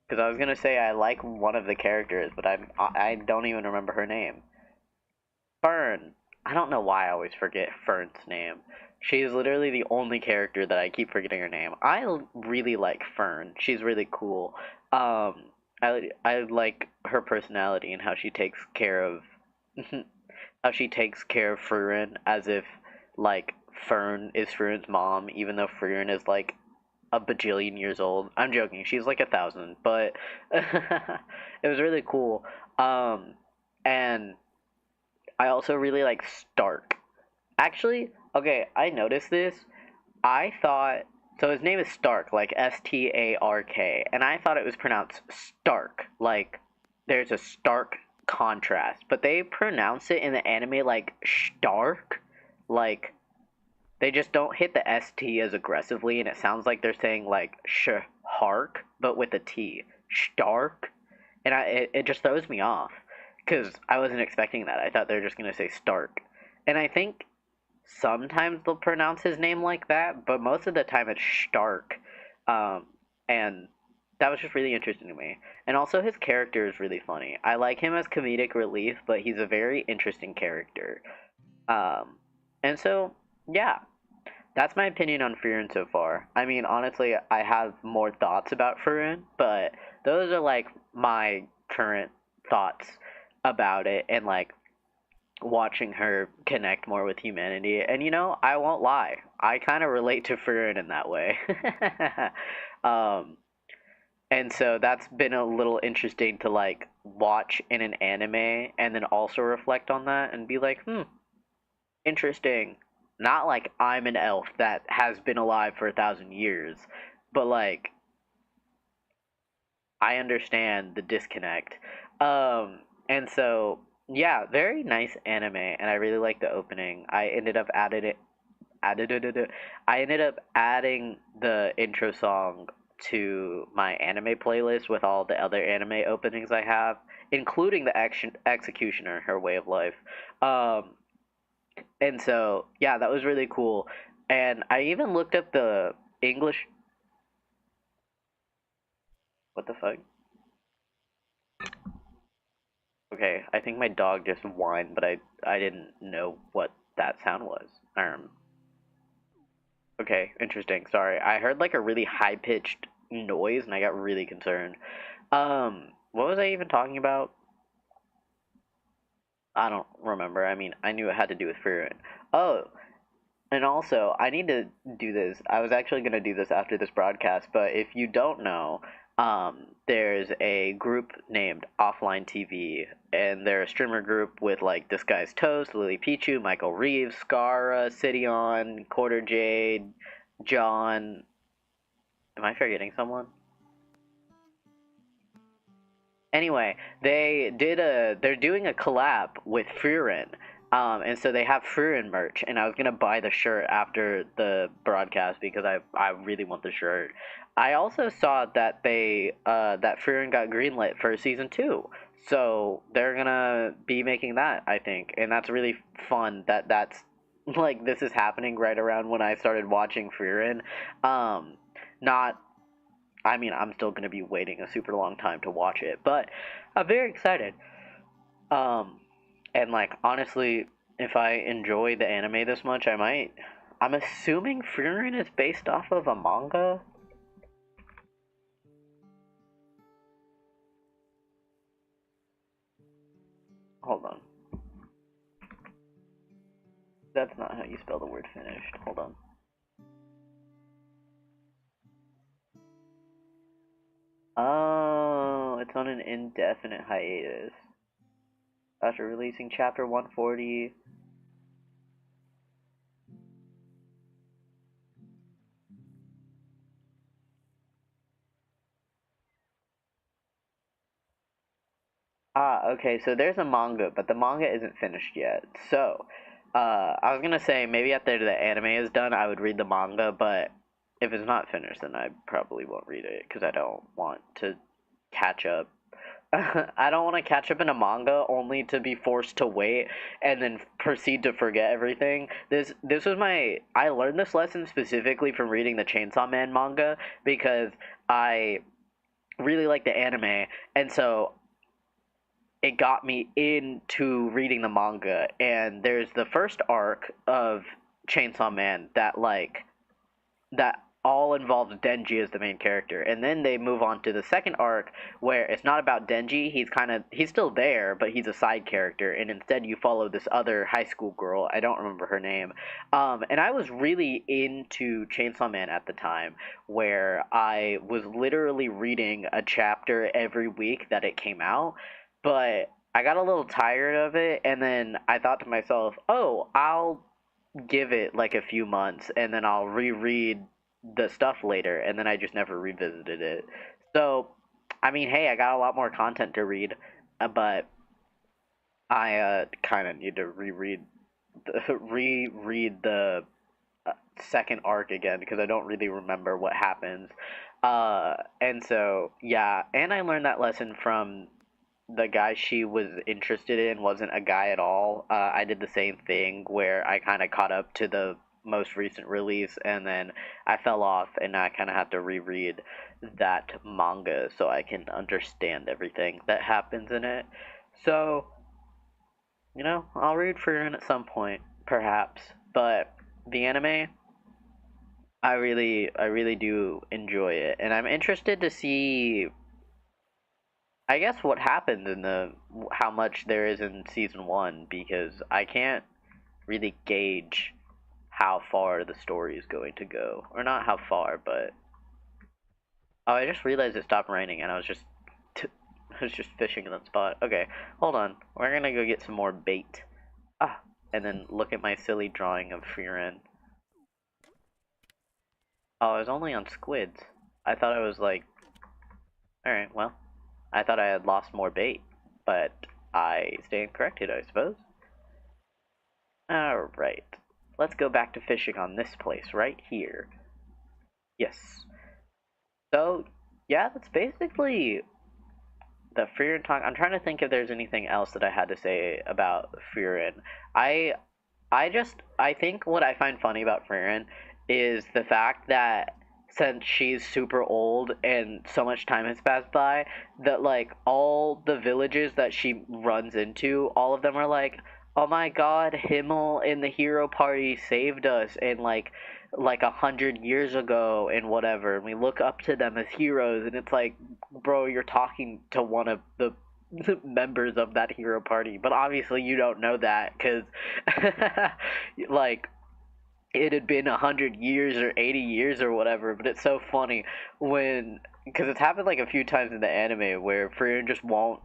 Because I was gonna say I like one of the characters, but I don't even remember her name. Fern. I don't know why I always forget Fern's name. She is literally the only character that I keep forgetting her name. I really like Fern. She's really cool. I like her personality and how she takes care of how she takes care of Frieren as if like Fern is Frieren's mom, even though Frieren is like a bajillion years old. I'm joking. She's like 1,000, but it was really cool. And I also really like Stark. Actually, okay, I noticed this. I thought so. His name is Stark, like Stark, and I thought it was pronounced Stark, like there's a stark contrast. But they pronounce it in the anime like Stark, like they just don't hit the st as aggressively, and it sounds like they're saying like hark, but with a t, Stark, and it just throws me off because I wasn't expecting that. I thought they were just gonna say Stark, and I think sometimes they'll pronounce his name like that, but most of the time it's Stark. And that was just really interesting to me. And also, his character is really funny. I like him as comedic relief, but he's a very interesting character. And so, yeah, that's my opinion on Frieren so far. I mean, honestly, I have more thoughts about Frieren, but those are like my current thoughts about it, and like watching her connect more with humanity. And I won't lie, I kind of relate to Frieren in that way. um, and so that's been a little interesting to like watch in an anime and then also reflect on that and be like, interesting. Not like I'm an elf that has been alive for 1,000 years, but like I understand the disconnect. And so yeah, very nice anime, and I really like the opening. I ended up adding the intro song to my anime playlist with all the other anime openings I have, including the Executioner, Her Way of Life. Um, and so yeah, that was really cool. And I even looked up the English. What the fuck? Okay, I think my dog just whined, but I didn't know what that sound was. Okay, interesting. Sorry, I heard like a really high pitched noise, and I got really concerned. What was I even talking about? I don't remember. I mean, I knew it had to do with Frieren. Oh, and also, I need to do this. I was actually going to do this after this broadcast, but if you don't know, there's a group named Offline TV, and they're a streamer group with like Disguised Toast, Lily Pichu, Michael Reeves, Scara, Sidion, Quarter Jade, John. Am I forgetting someone? Anyway, they're doing a collab with Frieren. And so they have Frieren merch, and I was gonna buy the shirt after the broadcast because I really want the shirt. I also saw that that Frieren got greenlit for season 2, so they're gonna be making that, I think, and that's really fun. That's like this is happening right around when I started watching Frieren. Not I mean, I'm still going to be waiting a super long time to watch it, but I'm very excited. Um, and like honestly, if I enjoy the anime this much, I might. I'm assuming Frieren is based off of a manga. Hold on, that's not how you spell the word finished. Hold on. Oh, it's on an indefinite hiatus after releasing chapter 140. Ah, okay, so there's a manga, but the manga isn't finished yet. So, I was gonna say maybe after the anime is done, I would read the manga, but if it's not finished, then I probably won't read it because I don't want to catch up. I don't want to catch up in a manga only to be forced to wait and then proceed to forget everything. This was I learned this lesson specifically from reading the Chainsaw Man manga because I really like the anime, and so it got me into reading the manga. And there's the first arc of Chainsaw Man that all involves Denji as the main character, and then they move on to the second arc where it's not about Denji. He's still there, but he's a side character, and instead you follow this other high school girl. I don't remember her name. And I was really into Chainsaw Man at the time, where I was literally reading a chapter every week that it came out, but I got a little tired of it, and then I thought to myself, oh, I'll give it like a few months and then I'll reread the stuff later, and then I just never revisited it. So, I mean, hey, I got a lot more content to read, but I kind of need to reread the second arc again because I don't really remember what happens. And so yeah, and I learned that lesson from the guy she was interested in wasn't a guy at all. I did the same thing where I kind of caught up to the most recent release and then I fell off and I kind of had to reread that manga so I can understand everything that happens in it. So, I'll read Frieren at some point, perhaps, but the anime, I really do enjoy it, and I'm interested to see, I guess, what happens in how much there is in season one, because I can't really gauge how far the story is going to go, or not how far, but oh, I just realized it stopped raining, and I was just I was just fishing in that spot. Okay, hold on, we're gonna go get some more bait. And then look at my silly drawing of frieren. Oh, I was only on squids. I thought I was like, alright, well, I thought I had lost more bait, but I stand corrected, I suppose. Alright, let's go back to fishing on this place right here. Yes. So, yeah, that's basically the frieren talk. I'm trying to think if there's anything else that I had to say about frieren. I I think what I find funny about frieren is the fact that since she's super old and so much time has passed by, that like all the villages that she runs into, all of them are like, oh my god, Himmel and the hero party saved us and like 100 years ago and whatever, and we look up to them as heroes, and it's like, bro, you're talking to one of the members of that hero party, but obviously you don't know that because like it had been 100 years or 80 years or whatever. But it's so funny when, because it's happened like a few times in the anime where Frieren just won't,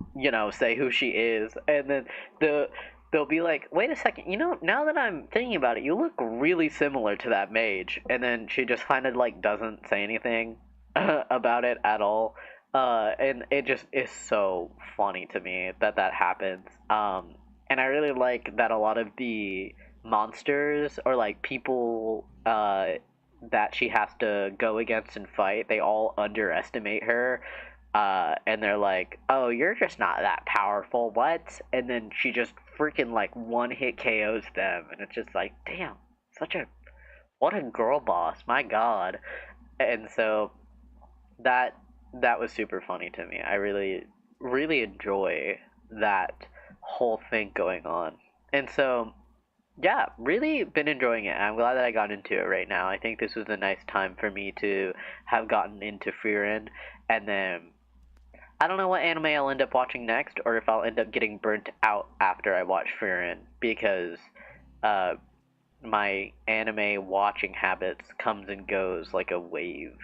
say who she is, and then they'll be like, wait a second, now that I'm thinking about it, you look really similar to that mage, and then she just kind of like doesn't say anything about it at all. And it just is so funny to me that that happens. And I really like that a lot of the monsters or like people that she has to go against and fight, they all underestimate her. And they're like, oh, you're just not that powerful, what? And then she just freaking like one hit KOs them, and it's just like, damn, what a girl boss, my god. And so that that was super funny to me. I really enjoy that whole thing going on. And so yeah, really been enjoying it. I'm glad that I got into it right now. I think this was a nice time for me to have gotten into frieren, and then I don't know what anime I'll end up watching next, or if I'll end up getting burnt out after I watch frieren, because uh, my anime watching habits comes and goes like a wave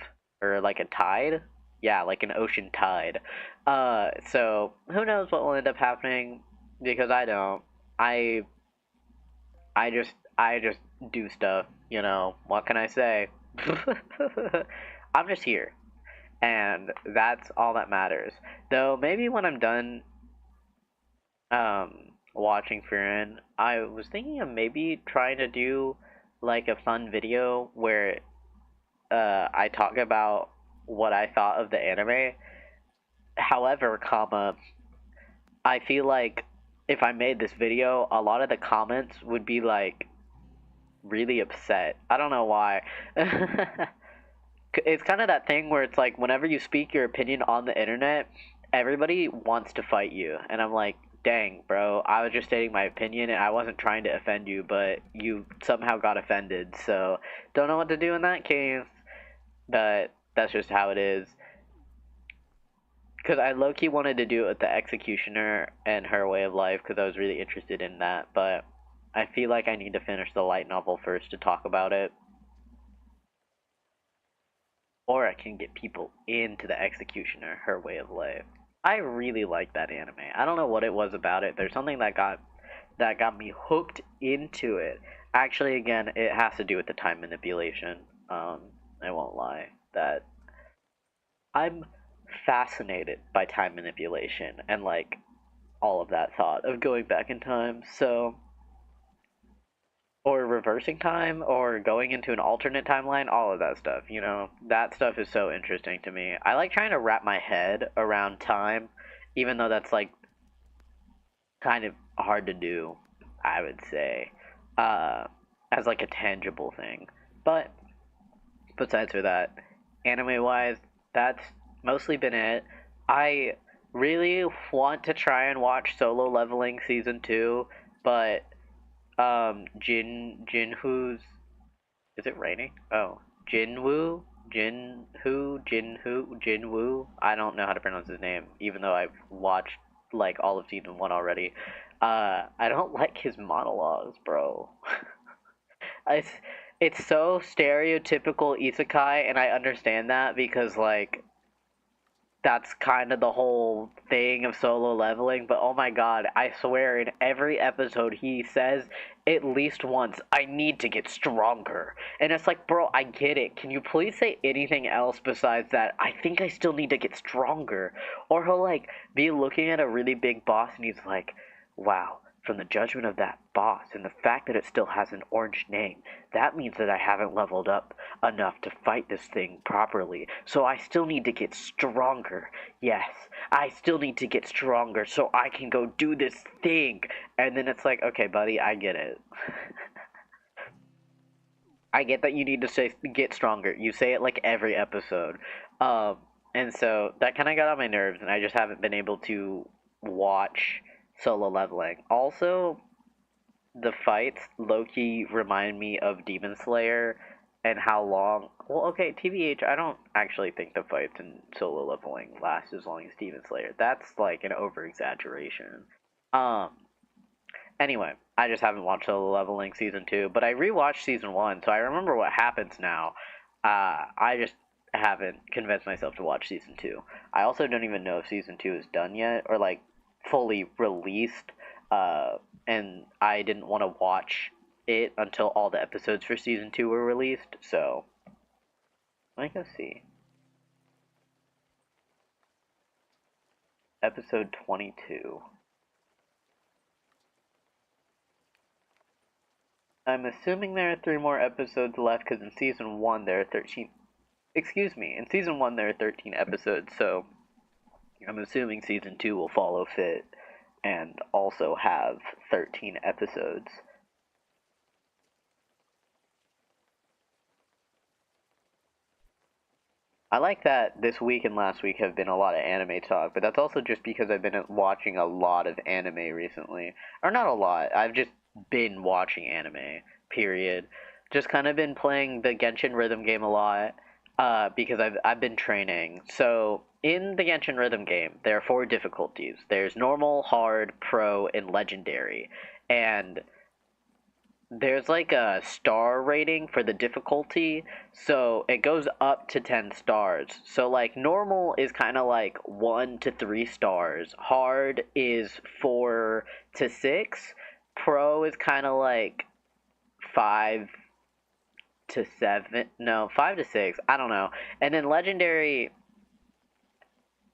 or like a tide. Yeah, like an ocean tide. So who knows what will end up happening, because I don't. I I just do stuff, What can I say? I'm just here, and that's all that matters. Though maybe when I'm done watching frieren, I was thinking of maybe trying to do like a fun video where I talk about what I thought of the anime. However, I feel like if I made this video, a lot of the comments would be like really upset. I don't know why. It's kind of that thing where it's like whenever you speak your opinion on the internet, everybody wants to fight you. And I'm like, dang, bro, I was just stating my opinion and I wasn't trying to offend you, but you somehow got offended. So, don't know what to do in that case. but that's just how it is. Because I low-key wanted to do it with the executioner and her way of life because I was really interested in that, but I feel like I need to finish the light novel first to talk about it. Or I can get people into the executioner, her way of life. I really like that anime. I don't know what it was about it. There's something that got me hooked into it. Actually, again, it has to do with the time manipulation. I won't lie. That I'm fascinated by time manipulation and like all of that thought of going back in time. So, or reversing time, or going into an alternate timeline, all of that stuff. You know, that stuff is so interesting to me. I like trying to wrap my head around time, even though that's like kind of hard to do, I would say, uh, as like a tangible thing. But besides for that, anime wise, that's mostly been it. I really want to try and watch Solo Leveling season 2, but Jinwoo's, is it raining? Oh, Jinwoo. I don't know how to pronounce his name, even though I've watched like all of season 1 already. I don't like his monologues, bro. It's it's so stereotypical isekai, and I understand that because like that's kind of the whole thing of Solo Leveling. But oh my god, I swear in every episode he says at least once, "I need to get stronger," and it's like, bro, I get it. Can you please say anything else besides that? I think I still need to get stronger. Or he'll like be looking at a really big boss, and he's like, "Wow." From the judgment of that boss and the fact that it still has an orange name, that means that I haven't leveled up enough to fight this thing properly. So I still need to get stronger. Yes, I still need to get stronger so I can go do this thing. And then it's like, okay, buddy, I get it. I get that you need to say get stronger. You say it like every episode. Um, and so that kind of got on my nerves, and I just haven't been able to watch Solo Leveling. Also, the fights low-key remind me of Demon Slayer and how long. Well, okay, TBH, I don't actually think the fights in Solo Leveling last as long as Demon Slayer. That's like an over-exaggeration. Um, anyway, I just haven't watched Solo Leveling season 2, but I rewatched season 1, so I remember what happens now. I just haven't convinced myself to watch season 2. I also don't even know if season 2 is done yet or like fully released. Uh, and I didn't want to watch it until all the episodes for season 2 were released. So let me go see. Episode 22. I'm assuming there are 3 more episodes left because in season 1 there are 13. Excuse me, in season 1 there are 13 episodes, so I'm assuming season 2 will follow fit and also have 13 episodes. I like that this week and last week have been a lot of anime talk, but that's also just because I've been watching a lot of anime recently. Or not a lot, I've just been watching anime, period. Just kind of been playing the Genshin Rhythm game a lot, because I've been training. So, in the Genshin Rhythm game, there are 4 difficulties. There's normal, hard, pro, and legendary. And there's like a star rating for the difficulty, so it goes up to 10 stars. So like normal is kind of like 1 to 3 stars, hard is 4 to 6, pro is kind of like 5 to 7, no, 5 to 6, I don't know. And then legendary,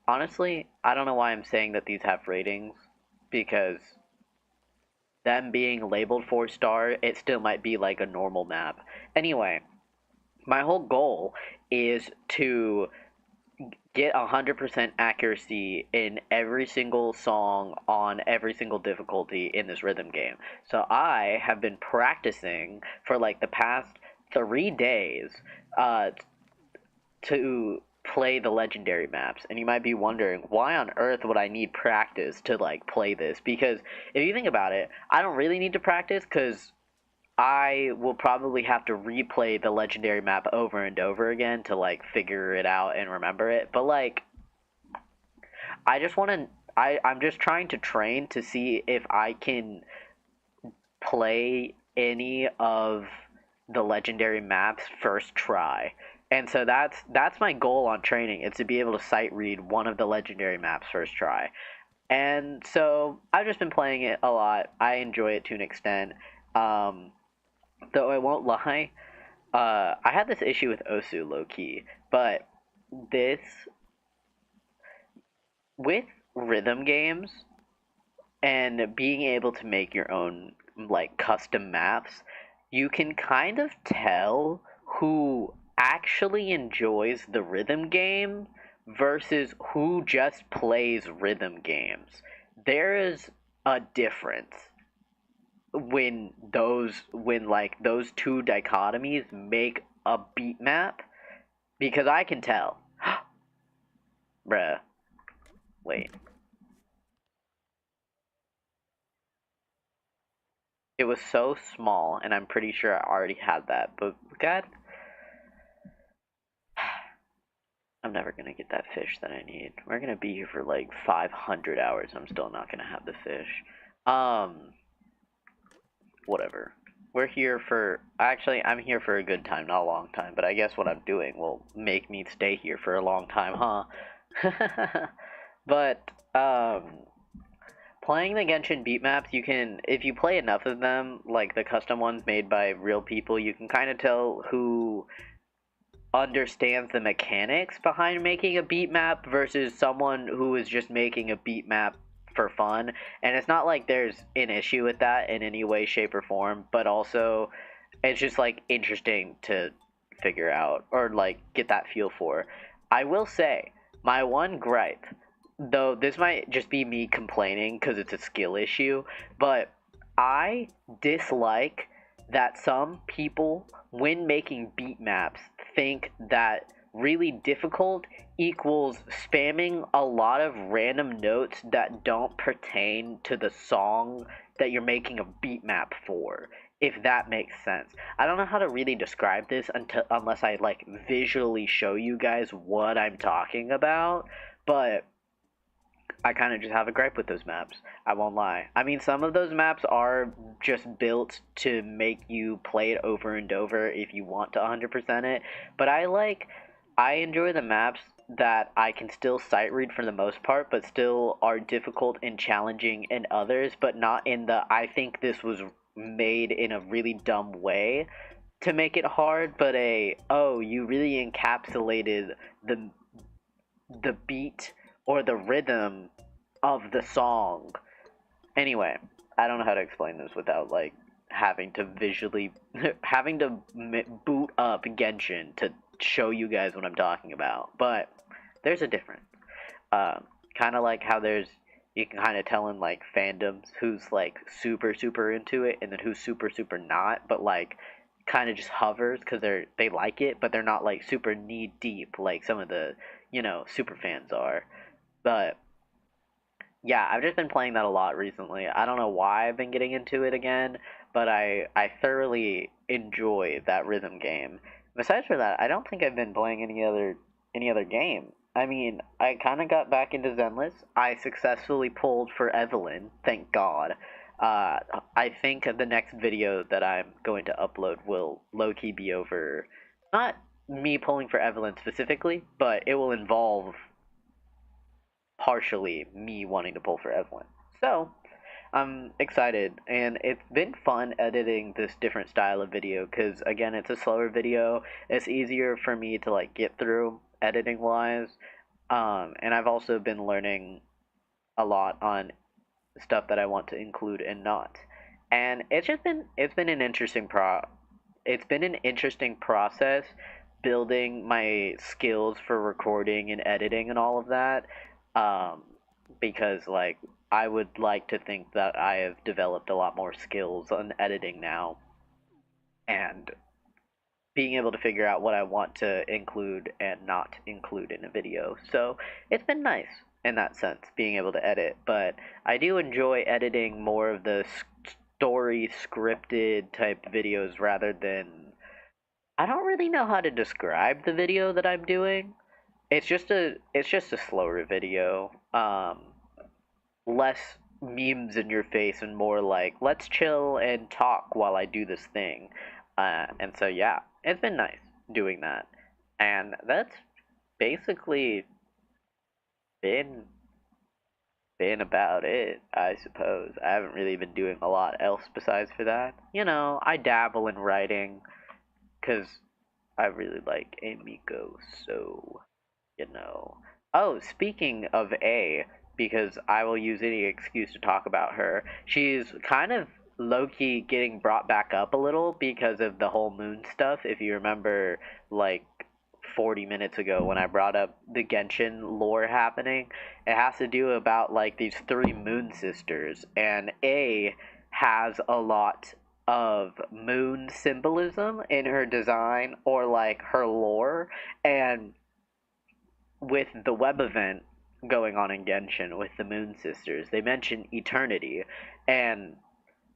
honestly, I don't know why I'm saying that these have ratings, because them being labeled 4-star, it still might be like a normal map. Anyway, my whole goal is to get 100% accuracy in every single song on every single difficulty in this rhythm game. So I have been practicing for like the past 3 days uh, to play the legendary maps, and you might be wondering why on earth would I need practice to like play this, because if you think about it, I don't really need to practice because I will probably have to replay the legendary map over and over again to like figure it out and remember it. But like, I just want to. I'm just trying to train to see if I can play any of the legendary maps first try. And so that's my goal on training, is to be able to sight read one of the legendary maps first try. And so I've just been playing it a lot. I enjoy it to an extent. Um, though I won't lie, I had this issue with Osu low key, but this with rhythm games and being able to make your own like custom maps, you can kind of tell who actually enjoys the rhythm game versus who just plays rhythm games. There is a difference when like those two dichotomies make a beat map, because I can tell. Bruh, wait. It was so small, and I'm pretty sure I already had that, but God, I'm never gonna get that fish that I need. We're gonna be here for like 500 hours. I'm still not gonna have the fish. Whatever. We're here for. Actually, I'm here for a good time, not a long time. But I guess what I'm doing will make me stay here for a long time, huh? But playing the Genshin beat maps, you can, if you play enough of them, like the custom ones made by real people, you can kind of tell who understands the mechanics behind making a beat map versus someone who is just making a beat map for fun. And it's not like there's an issue with that in any way, shape, or form, but also it's just like interesting to figure out or like get that feel for. I will say, my one gripe, though this might just be me complaining because it's a skill issue, but I dislike that some people, when making beat maps, think that really difficult equals spamming a lot of random notes that don't pertain to the song that you're making a beat map for, if that makes sense. I don't know how to really describe this unless I like visually show you guys what I'm talking about, but I kind of just have a gripe with those maps. I won't lie. I mean, some of those maps are just built to make you play it over and over if you want to 100% it. But I enjoy the maps that I can still sight read for the most part, but still are difficult and challenging in others, but not in the I think this was made in a really dumb way to make it hard, but oh, you really encapsulated the beat or the rhythm of the song. Anyway, I don't know how to explain this without like having to visually having to boot up Genshin to show you guys what I'm talking about. But there's a difference. Kind of like how there's, you can kind of tell in like fandoms who's like super super into it and then who's super super not, but like kind of just hovers because they like it, but they're not like super knee deep like some of the super fans are. But yeah, I've just been playing that a lot recently. I don't know why I've been getting into it again, but I thoroughly enjoy that rhythm game. Besides for that, I don't think I've been playing any other game. I mean, I kind of got back into Zenless. I successfully pulled for Evelyn, thank God. I think the next video that I'm going to upload will low-key be over, not me pulling for Evelyn specifically, but it will involve partially me wanting to pull for Evelyn. So, I'm excited, and it's been fun editing this different style of video, because, again, it's a slower video. It's easier for me to, like, get through editing-wise, and I've also been learning a lot on stuff that I want to include and not. And it's been an it's been an interesting process building my skills for recording and editing and all of that. Um, because like I would like to think that I have developed a lot more skills on editing now and being able to figure out what I want to include and not include in a video. So it's been nice in that sense, being able to edit. But I do enjoy editing more of the story scripted type videos rather than, I don't really know how to describe the video that I'm doing. It's just a slower video. Less memes in your face and more like let's chill and talk while I do this thing. And so yeah, it's been nice doing that. And that's basically been been about it, I suppose. I haven't really been doing a lot else besides for that. You know, I dabble in writing because I really like Amiko, so, you know. Oh, speaking of A, because I will use any excuse to talk about her, she's kind of low-key getting brought back up a little because of the whole moon stuff. If you remember, like, 40 minutes ago when I brought up the Genshin lore happening, it has to do about, like, these three moon sisters, and A has a lot of moon symbolism in her design or, like, her lore, and with the web event going on in Genshin with the Moon Sisters, they mention eternity, and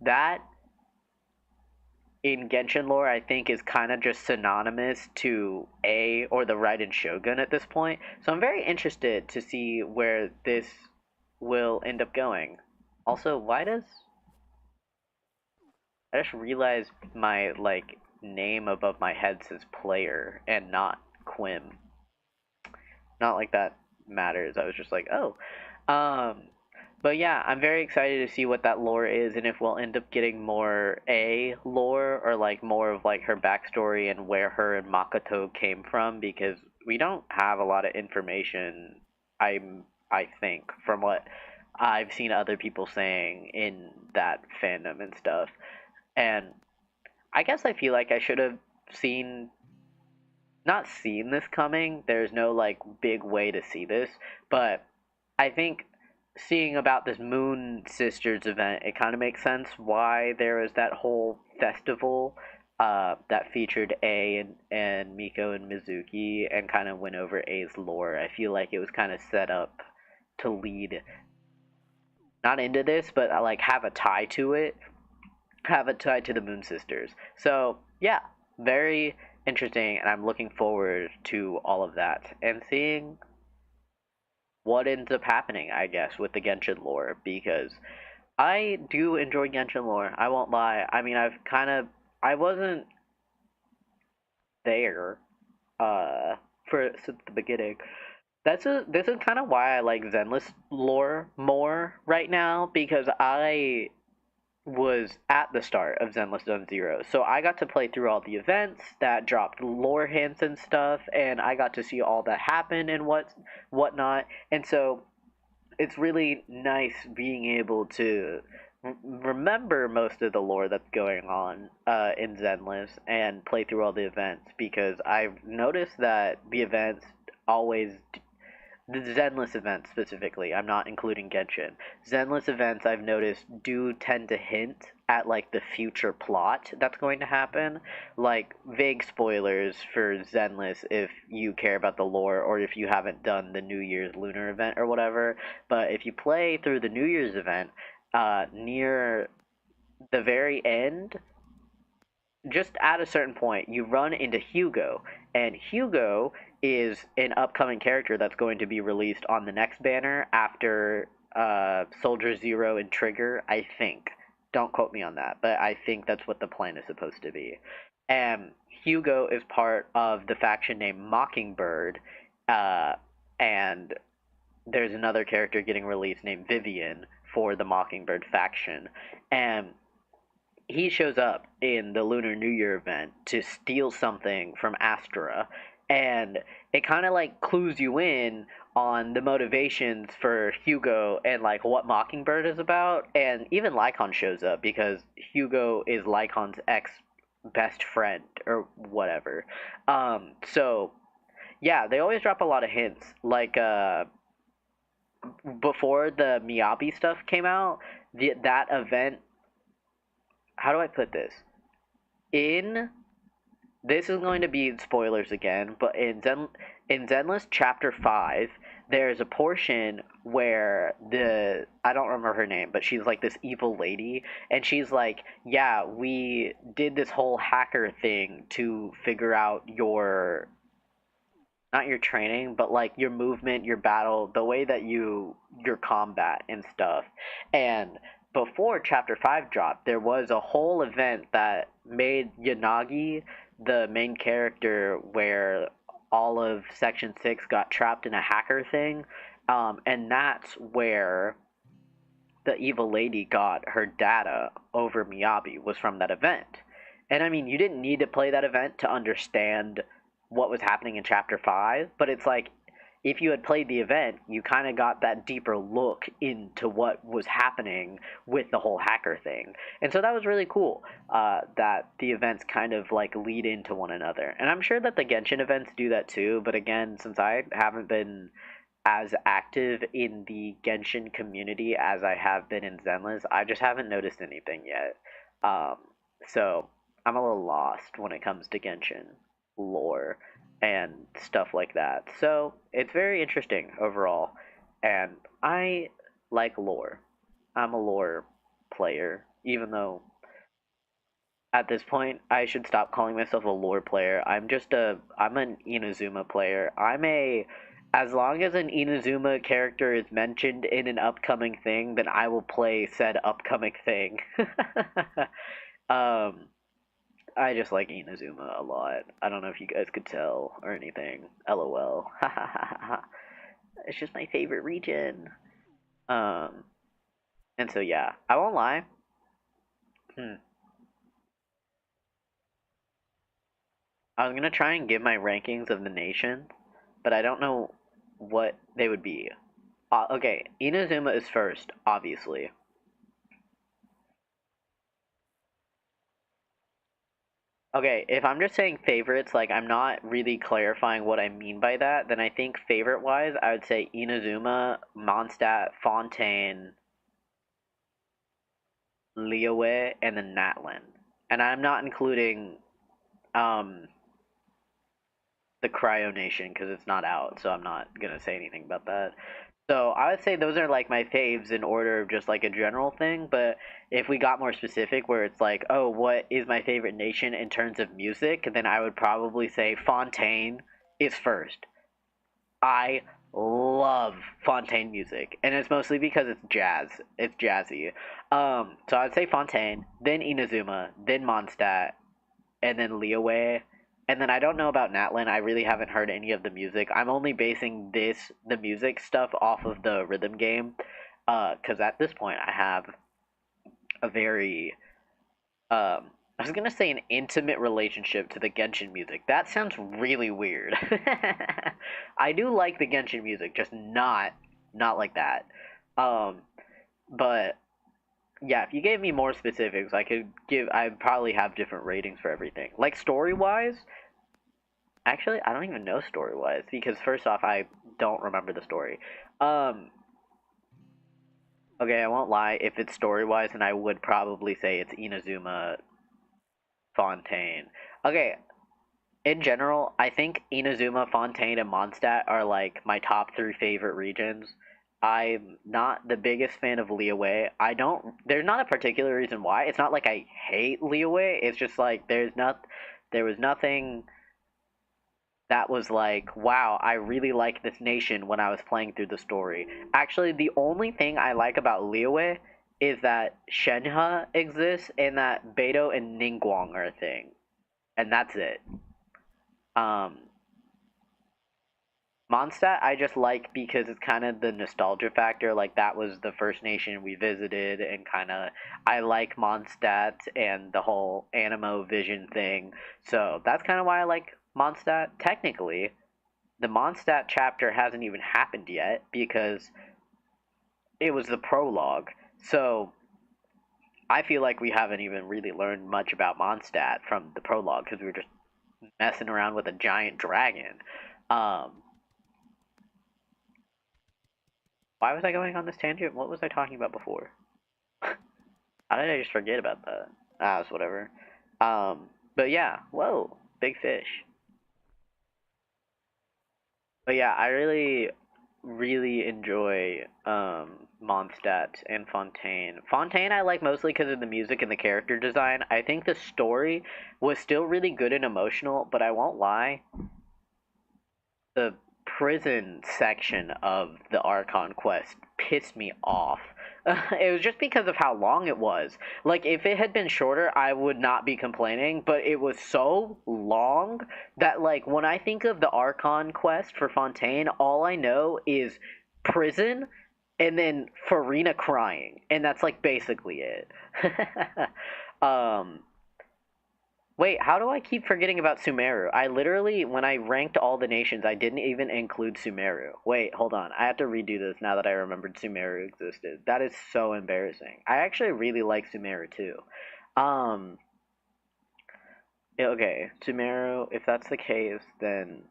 that in Genshin lore I think is kind of just synonymous to A or the Raiden Shogun at this point. So I'm very interested to see where this will end up going. Also, why does I just realized my like name above my head says player and not Quim. Not like that matters. I was just like, oh. Um, but yeah, I'm very excited to see what that lore is and if we'll end up getting more A lore or like more of like her backstory and where her and Makoto came from because we don't have a lot of information. I think from what I've seen other people saying in that fandom and stuff. And I guess I feel like I should have seen not seen this coming. There's no like big way to see this, but I think seeing about this Moon Sisters event, it kind of makes sense why there was that whole festival that featured A and Miko and Mizuki and kind of went over A's lore. I feel like it was kind of set up to lead not into this, but like have a tie to it, have it tied to the Moon Sisters. So yeah, very interesting, and I'm looking forward to all of that and seeing what ends up happening, I guess, with the Genshin lore because I do enjoy Genshin lore. I won't lie. I mean, I wasn't there for since the beginning. This is kind of why I like Zenless lore more right now because I was at the start of Zenless Zone Zero. So I got to play through all the events that dropped lore hints and stuff, and I got to see all that happen and whatnot. And so it's really nice being able to remember most of the lore that's going on in Zenless and play through all the events because I've noticed that the events always the Zenless events specifically, I'm not including Genshin. Zenless events I've noticed do tend to hint at like the future plot that's going to happen. Like vague spoilers for Zenless if you care about the lore or if you haven't done the New Year's lunar event or whatever. But if you play through the New Year's event, near the very end, just at a certain point, you run into Hugo, and Hugo is an upcoming character that's going to be released on the next banner after Soldier Zero and Trigger, I think. Don't quote me on that, but I think that's what the plan is supposed to be. And Hugo is part of the faction named Mockingbird, and there's another character getting released named Vivian for the Mockingbird faction. And he shows up in the Lunar New Year event to steal something from Astra, and it kind of like clues you in on the motivations for Hugo and like what Mockingbird is about, and even Lycon shows up because Hugo is Lycon's ex best friend or whatever. So yeah, they always drop a lot of hints. Like before the Miyabi stuff came out, that event, how do I put this? In This is going to be spoilers again, but in Zenless Chapter 5, there's a portion where I don't remember her name, but she's like this evil lady, and she's like, yeah, we did this whole hacker thing to figure out your, not your training, but like your movement, your battle, the way that your combat and stuff. And before Chapter 5 dropped, there was a whole event that made Yanagi the main character, where all of Section 6 got trapped in a hacker thing. And that's where the evil lady got her data over Miyabi, was from that event. And I mean, you didn't need to play that event to understand what was happening in Chapter 5, but it's like, if you had played the event, you kind of got that deeper look into what was happening with the whole hacker thing. And so that was really cool, that the events kind of like lead into one another. And I'm sure that the Genshin events do that too, but again, since I haven't been as active in the Genshin community as I have been in Zenless, I just haven't noticed anything yet. So I'm a little lost when it comes to Genshin lore and stuff like that. So it's very interesting overall, and I like lore. I'm a lore player, even though at this point I should stop calling myself a lore player. I'm an Inazuma player. As long as an Inazuma character is mentioned in an upcoming thing, then I will play said upcoming thing. um I just like Inazuma a lot. I don't know if you guys could tell or anything. LOL. It's just my favorite region. Um, and so yeah, I won't lie. Hmm. I was gonna try and give my rankings of the nation, but I don't know what they would be. Okay, Inazuma is first, obviously. Okay, if I'm just saying favorites, like I'm not really clarifying what I mean by that, then I think favorite wise, I would say Inazuma, Mondstadt, Fontaine, Liyue, and then Natlin. And I'm not including um, the Cryo Nation because it's not out, so I'm not gonna say anything about that. So I would say those are like my faves in order of just like a general thing. But if we got more specific, where it's like, oh, what is my favorite nation in terms of music, then I would probably say Fontaine is first. I love Fontaine music, and it's mostly because it's jazz. It's jazzy. So I'd say Fontaine, then Inazuma, then Mondstadt, and then Liyue. And then I don't know about Natlin. I really haven't heard any of the music. I'm only basing the music stuff off of the rhythm game, because at this point I have a very I was gonna say an intimate relationship to the Genshin music. That sounds really weird. I do like the Genshin music, just not like that. Um, but yeah, if you gave me more specifics, I'd probably have different ratings for everything. Like story wise, actually, I don't even know story wise because first off, I don't remember the story. Um, okay, I won't lie. If it's story wise, then I would probably say it's Inazuma Fontaine. Okay, in general, I think Inazuma, Fontaine, and Mondstadt are like my top three favorite regions. I'm not the biggest fan of Liyue. I don't. There's not a particular reason why. It's not like I hate Liyue. It's just like there was nothing that was like, wow, I really like this nation when I was playing through the story. Actually, the only thing I like about Liyue is that Shenhe exists and that Beidou and Ningguang are a thing, and that's it. Um, Mondstadt I just like because it's kind of the nostalgia factor. Like that was the first nation we visited, and kind of I like Mondstadt and the whole Animo Vision thing. So that's kind of why I like Mondstadt. Technically, the Mondstadt chapter hasn't even happened yet because it was the prologue. So I feel like we haven't even really learned much about Mondstadt from the prologue because we were just messing around with a giant dragon. Um, why was I going on this tangent? What was I talking about before? How did I just forget about that? It's whatever. But yeah, whoa, big fish. But yeah, I really enjoy Mondstadt and Fontaine. Fontaine I like mostly because of the music and the character design. I think the story was still really good and emotional, but I won't lie, the prison section of the Archon quest pissed me off. It was just because of how long it was. Like, if it had been shorter, I would not be complaining, but it was so long that, like, when I think of the Archon quest for Fontaine, all I know is prison and then Farina crying, and that's, like, basically it. um, Wait, how do I keep forgetting about Sumeru? I literally, when I ranked all the nations, I didn't even include Sumeru. Wait, hold on. I have to redo this now that I remembered Sumeru existed. That is so embarrassing. I actually really like Sumeru too. Um, yeah, okay, Sumeru, if that's the case, then...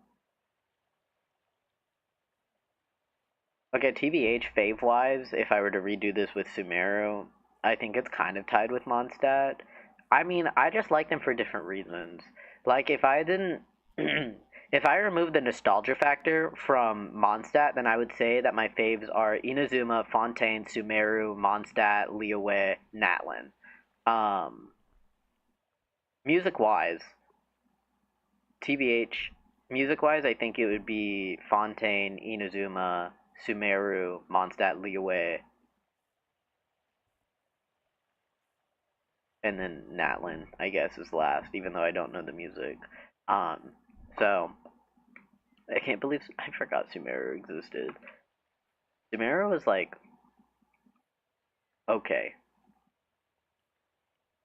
Okay, TBH, fave-wise, if I were to redo this with Sumeru, I think it's kind of tied with Mondstadt. I mean, I just like them for different reasons. Like, if I didn't... if I removed the nostalgia factor from Mondstadt, then I would say that my faves are Inazuma, Fontaine, Sumeru, Mondstadt, Liyue, Natlin. Um, music-wise, TBH, music-wise, I think it would be Fontaine, Inazuma, Sumeru, Mondstadt, Liyue, and then Natlin, I guess, is last, even though I don't know the music. Um, so, I can't believe I forgot Sumeru existed. Sumeru was like, okay.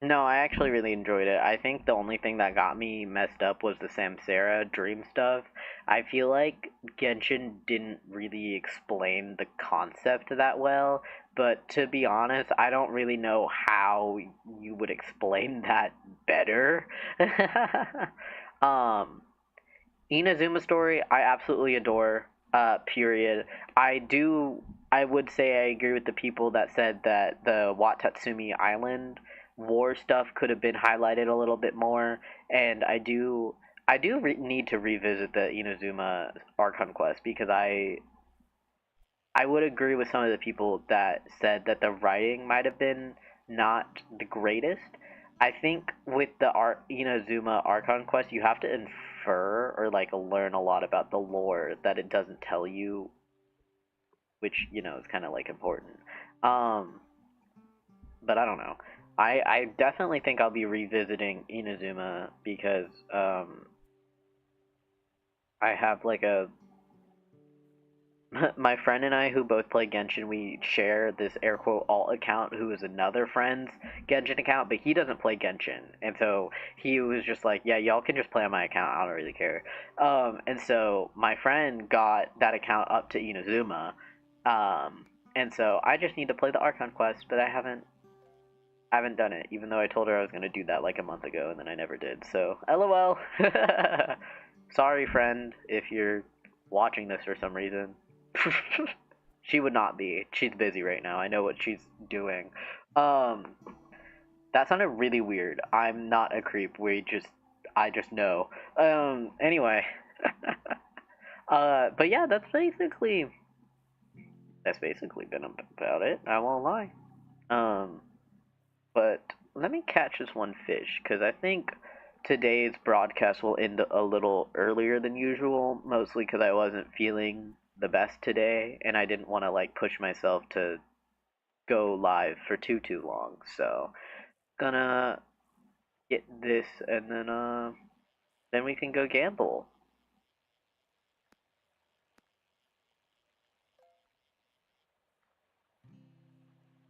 No, I actually really enjoyed it. I think the only thing that got me messed up was the Samsara dream stuff. I feel like Genshin didn't really explain the concept that well, but to be honest, I don't really know how you would explain that better. um, Inazuma story, I absolutely adore. Period. I would say I agree with the people that said that the Watatsumi Island war stuff could have been highlighted a little bit more, and I do need to revisit the Inazuma Archon quest because I would agree with some of the people that said that the writing might have been not the greatest. I think with the Inazuma Archon quest, you have to infer or like learn a lot about the lore that it doesn't tell you, which is kind of like important. Um, but I don't know. I definitely think I'll be revisiting Inazuma because I have like a my friend and I, who both play Genshin, we share this air quote alt account, who is another friend's Genshin account, but he doesn't play Genshin, and so he was just like, "Yeah, y'all can just play on my account. I don't really care." And so my friend got that account up to Inazuma, and so I just need to play the Archon quest, but I haven't done it, even though I told her I was gonna do that like a month ago, and then I never did. So, LOL. Sorry, friend, if you're watching this for some reason. She would not be. She's busy right now. I know what she's doing. Um, that sounded really weird. I'm not a creep. I just know. Anyway. But yeah, that's basically been about it. I won't lie. Um, but let me catch this one fish, because I think today's broadcast will end a little earlier than usual, mostly because I wasn't feeling the best today, and I didn't want to like push myself to go live for too long. So gonna get this, and then we can go gamble.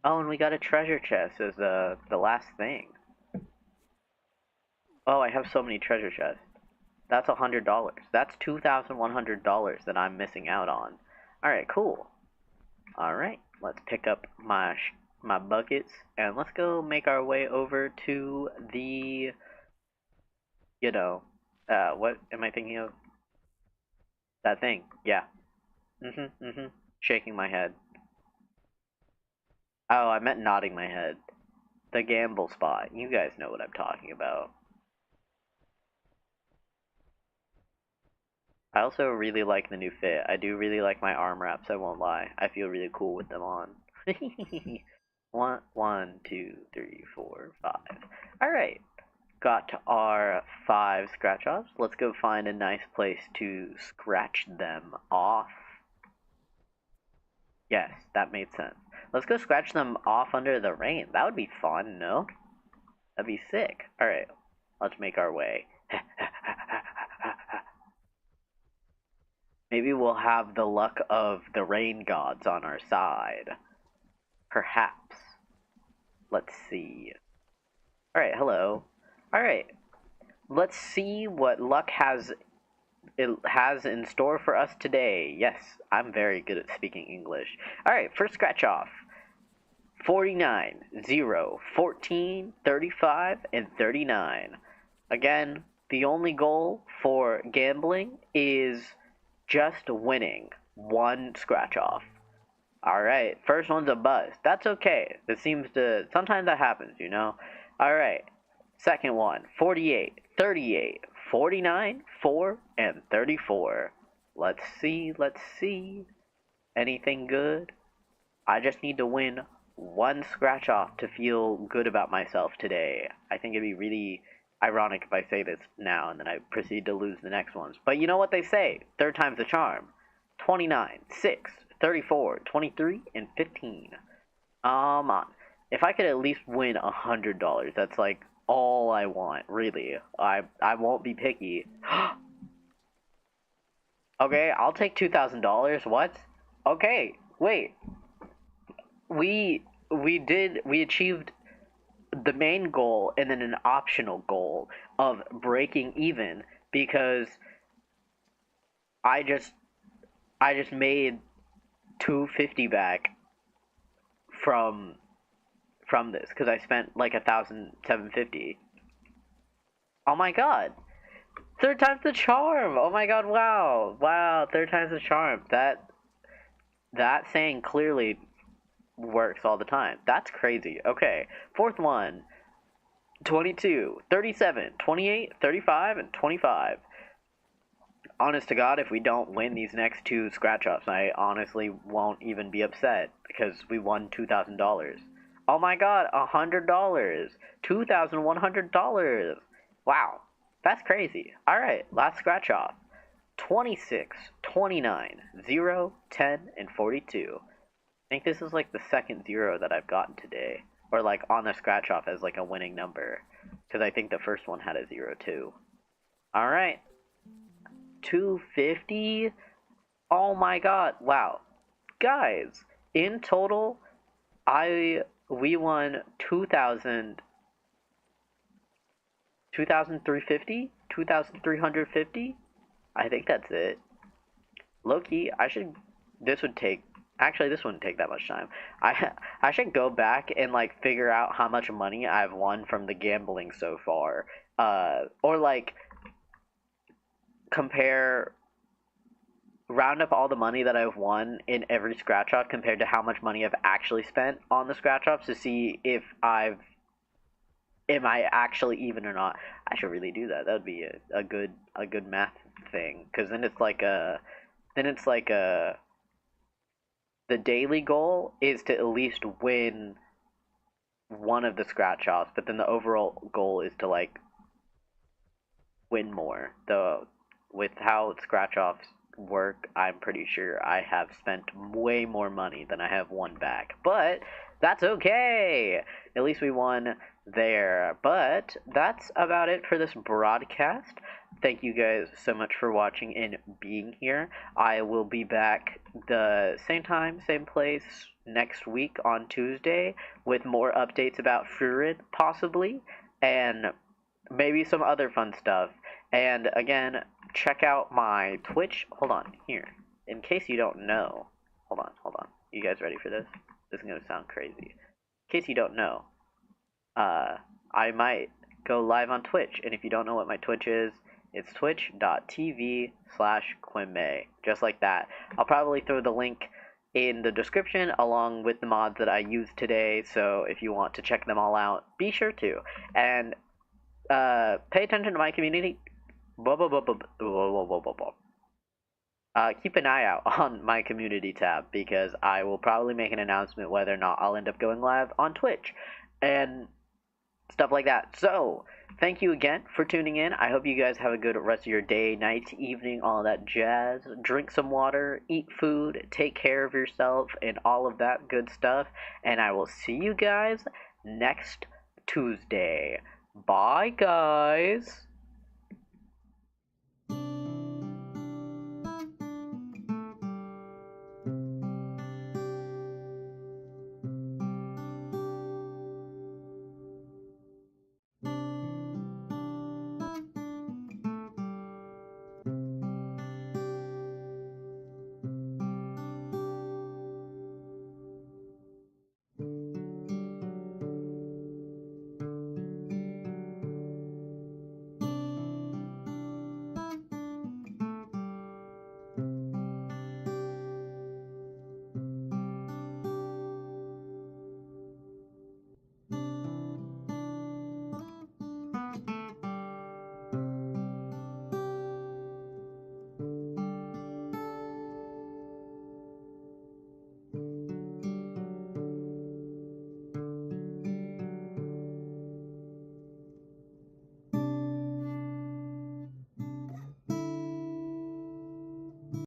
Oh, and we got a treasure chest as the last thing. Oh, I have so many treasure chests. That's $100. That's $2,100 that I'm missing out on. All right, cool. All right, let's pick up my buckets and let's go make our way over to the what am I thinking of? That thing. Yeah. Shaking my head. Oh, I meant nodding my head. The gamble spot. You guys know what I'm talking about. I also really like the new fit. I do really like my arm wraps, I won't lie. I feel really cool with them on. One, two, three, 4, 5. Alright. Got our 5 scratch offs. Let's go find a nice place to scratch them off. Yes, that made sense. Let's go scratch them off under the rain. That would be fun, no? That'd be sick. Alright, let's make our way. Maybe we'll have the luck of the rain gods on our side. Perhaps. Let's see. Alright, hello. Alright, let's see what luck has in store for us today. Yes, I'm very good at speaking English. Alright, first scratch off. 49, 0, 14, 35, and 39. Again, the only goal for gambling is just winning one scratch off. Alright, first one's a bust. That's okay. Sometimes that happens, you know? Alright, second one, 48, 38, 49, 4, and 34. Let's see. Anything good? I just need to win one scratch off to feel good about myself today. I think it'd be really ironic if I say this now and then I proceed to lose the next ones. But you know what they say, third time's the charm. 29, 6, 34, 23, and 15. On. If I could at least win $100, that's like all I want, really. I won't be picky. Okay, I'll take $2,000. What? Okay, wait. We achieved the main goal and then an optional goal of breaking even because I just made $250 back from this because I spent like $1,750. Oh my god. Third time's the charm. Oh my god, wow, third time's the charm. That saying clearly works all the time. That's crazy. Okay, fourth one. 22, 37, 28, 35, and 25. Honest to God, if we don't win these next 2 scratch-offs, I honestly won't even be upset because we won $2,000. Oh my god, $100. $2,100. Wow, that's crazy. Alright, last scratch-off. 26, 29, 0, 10, and 42. I think this is like the second 0 that I've gotten today. Or like on the scratch off as like a winning number. Because I think the first one had a 0 too. Alright. 250. Oh my god. Wow. Guys, in total, we won 2,350? 2,350? I think that's it. Low-key, this wouldn't take that much time. I should go back and like figure out how much money I've won from the gambling so far. Or like round up all the money that I've won in every scratch off compared to how much money I've actually spent on the scratch offs to see if am I actually even or not. I should really do that. That would be a good math thing, because then it's like the daily goal is to at least win one of the scratch offs, but then the overall goal is to like win more. With how scratch offs work, I'm pretty sure I have spent way more money than I have won back. But that's okay. At least we won there. But that's about it for this broadcast. Thank you guys so much for watching and being here. I will be back the same time, same place next week on Tuesday with more updates about frieren, possibly, and maybe some other fun stuff. And again, check out my Twitch. Hold on, here. In case you don't know. Hold on. You guys ready for this? This is going to sound crazy. In case you don't know, I might go live on Twitch. And if you don't know what my Twitch is, it's twitch.tv/kwimei. Just like that. I'll probably throw the link in the description along with the mods that I used today. So if you want to check them all out, be sure to. And pay attention to my community. keep an eye out on my community tab because I will probably make an announcement whether or not I'll end up going live on Twitch and stuff like that. So, thank you again for tuning in. I hope you guys have a good rest of your day, night, evening, all that jazz. Drink some water, eat food, take care of yourself, and all of that good stuff. And I will see you guys next Tuesday. Bye, guys.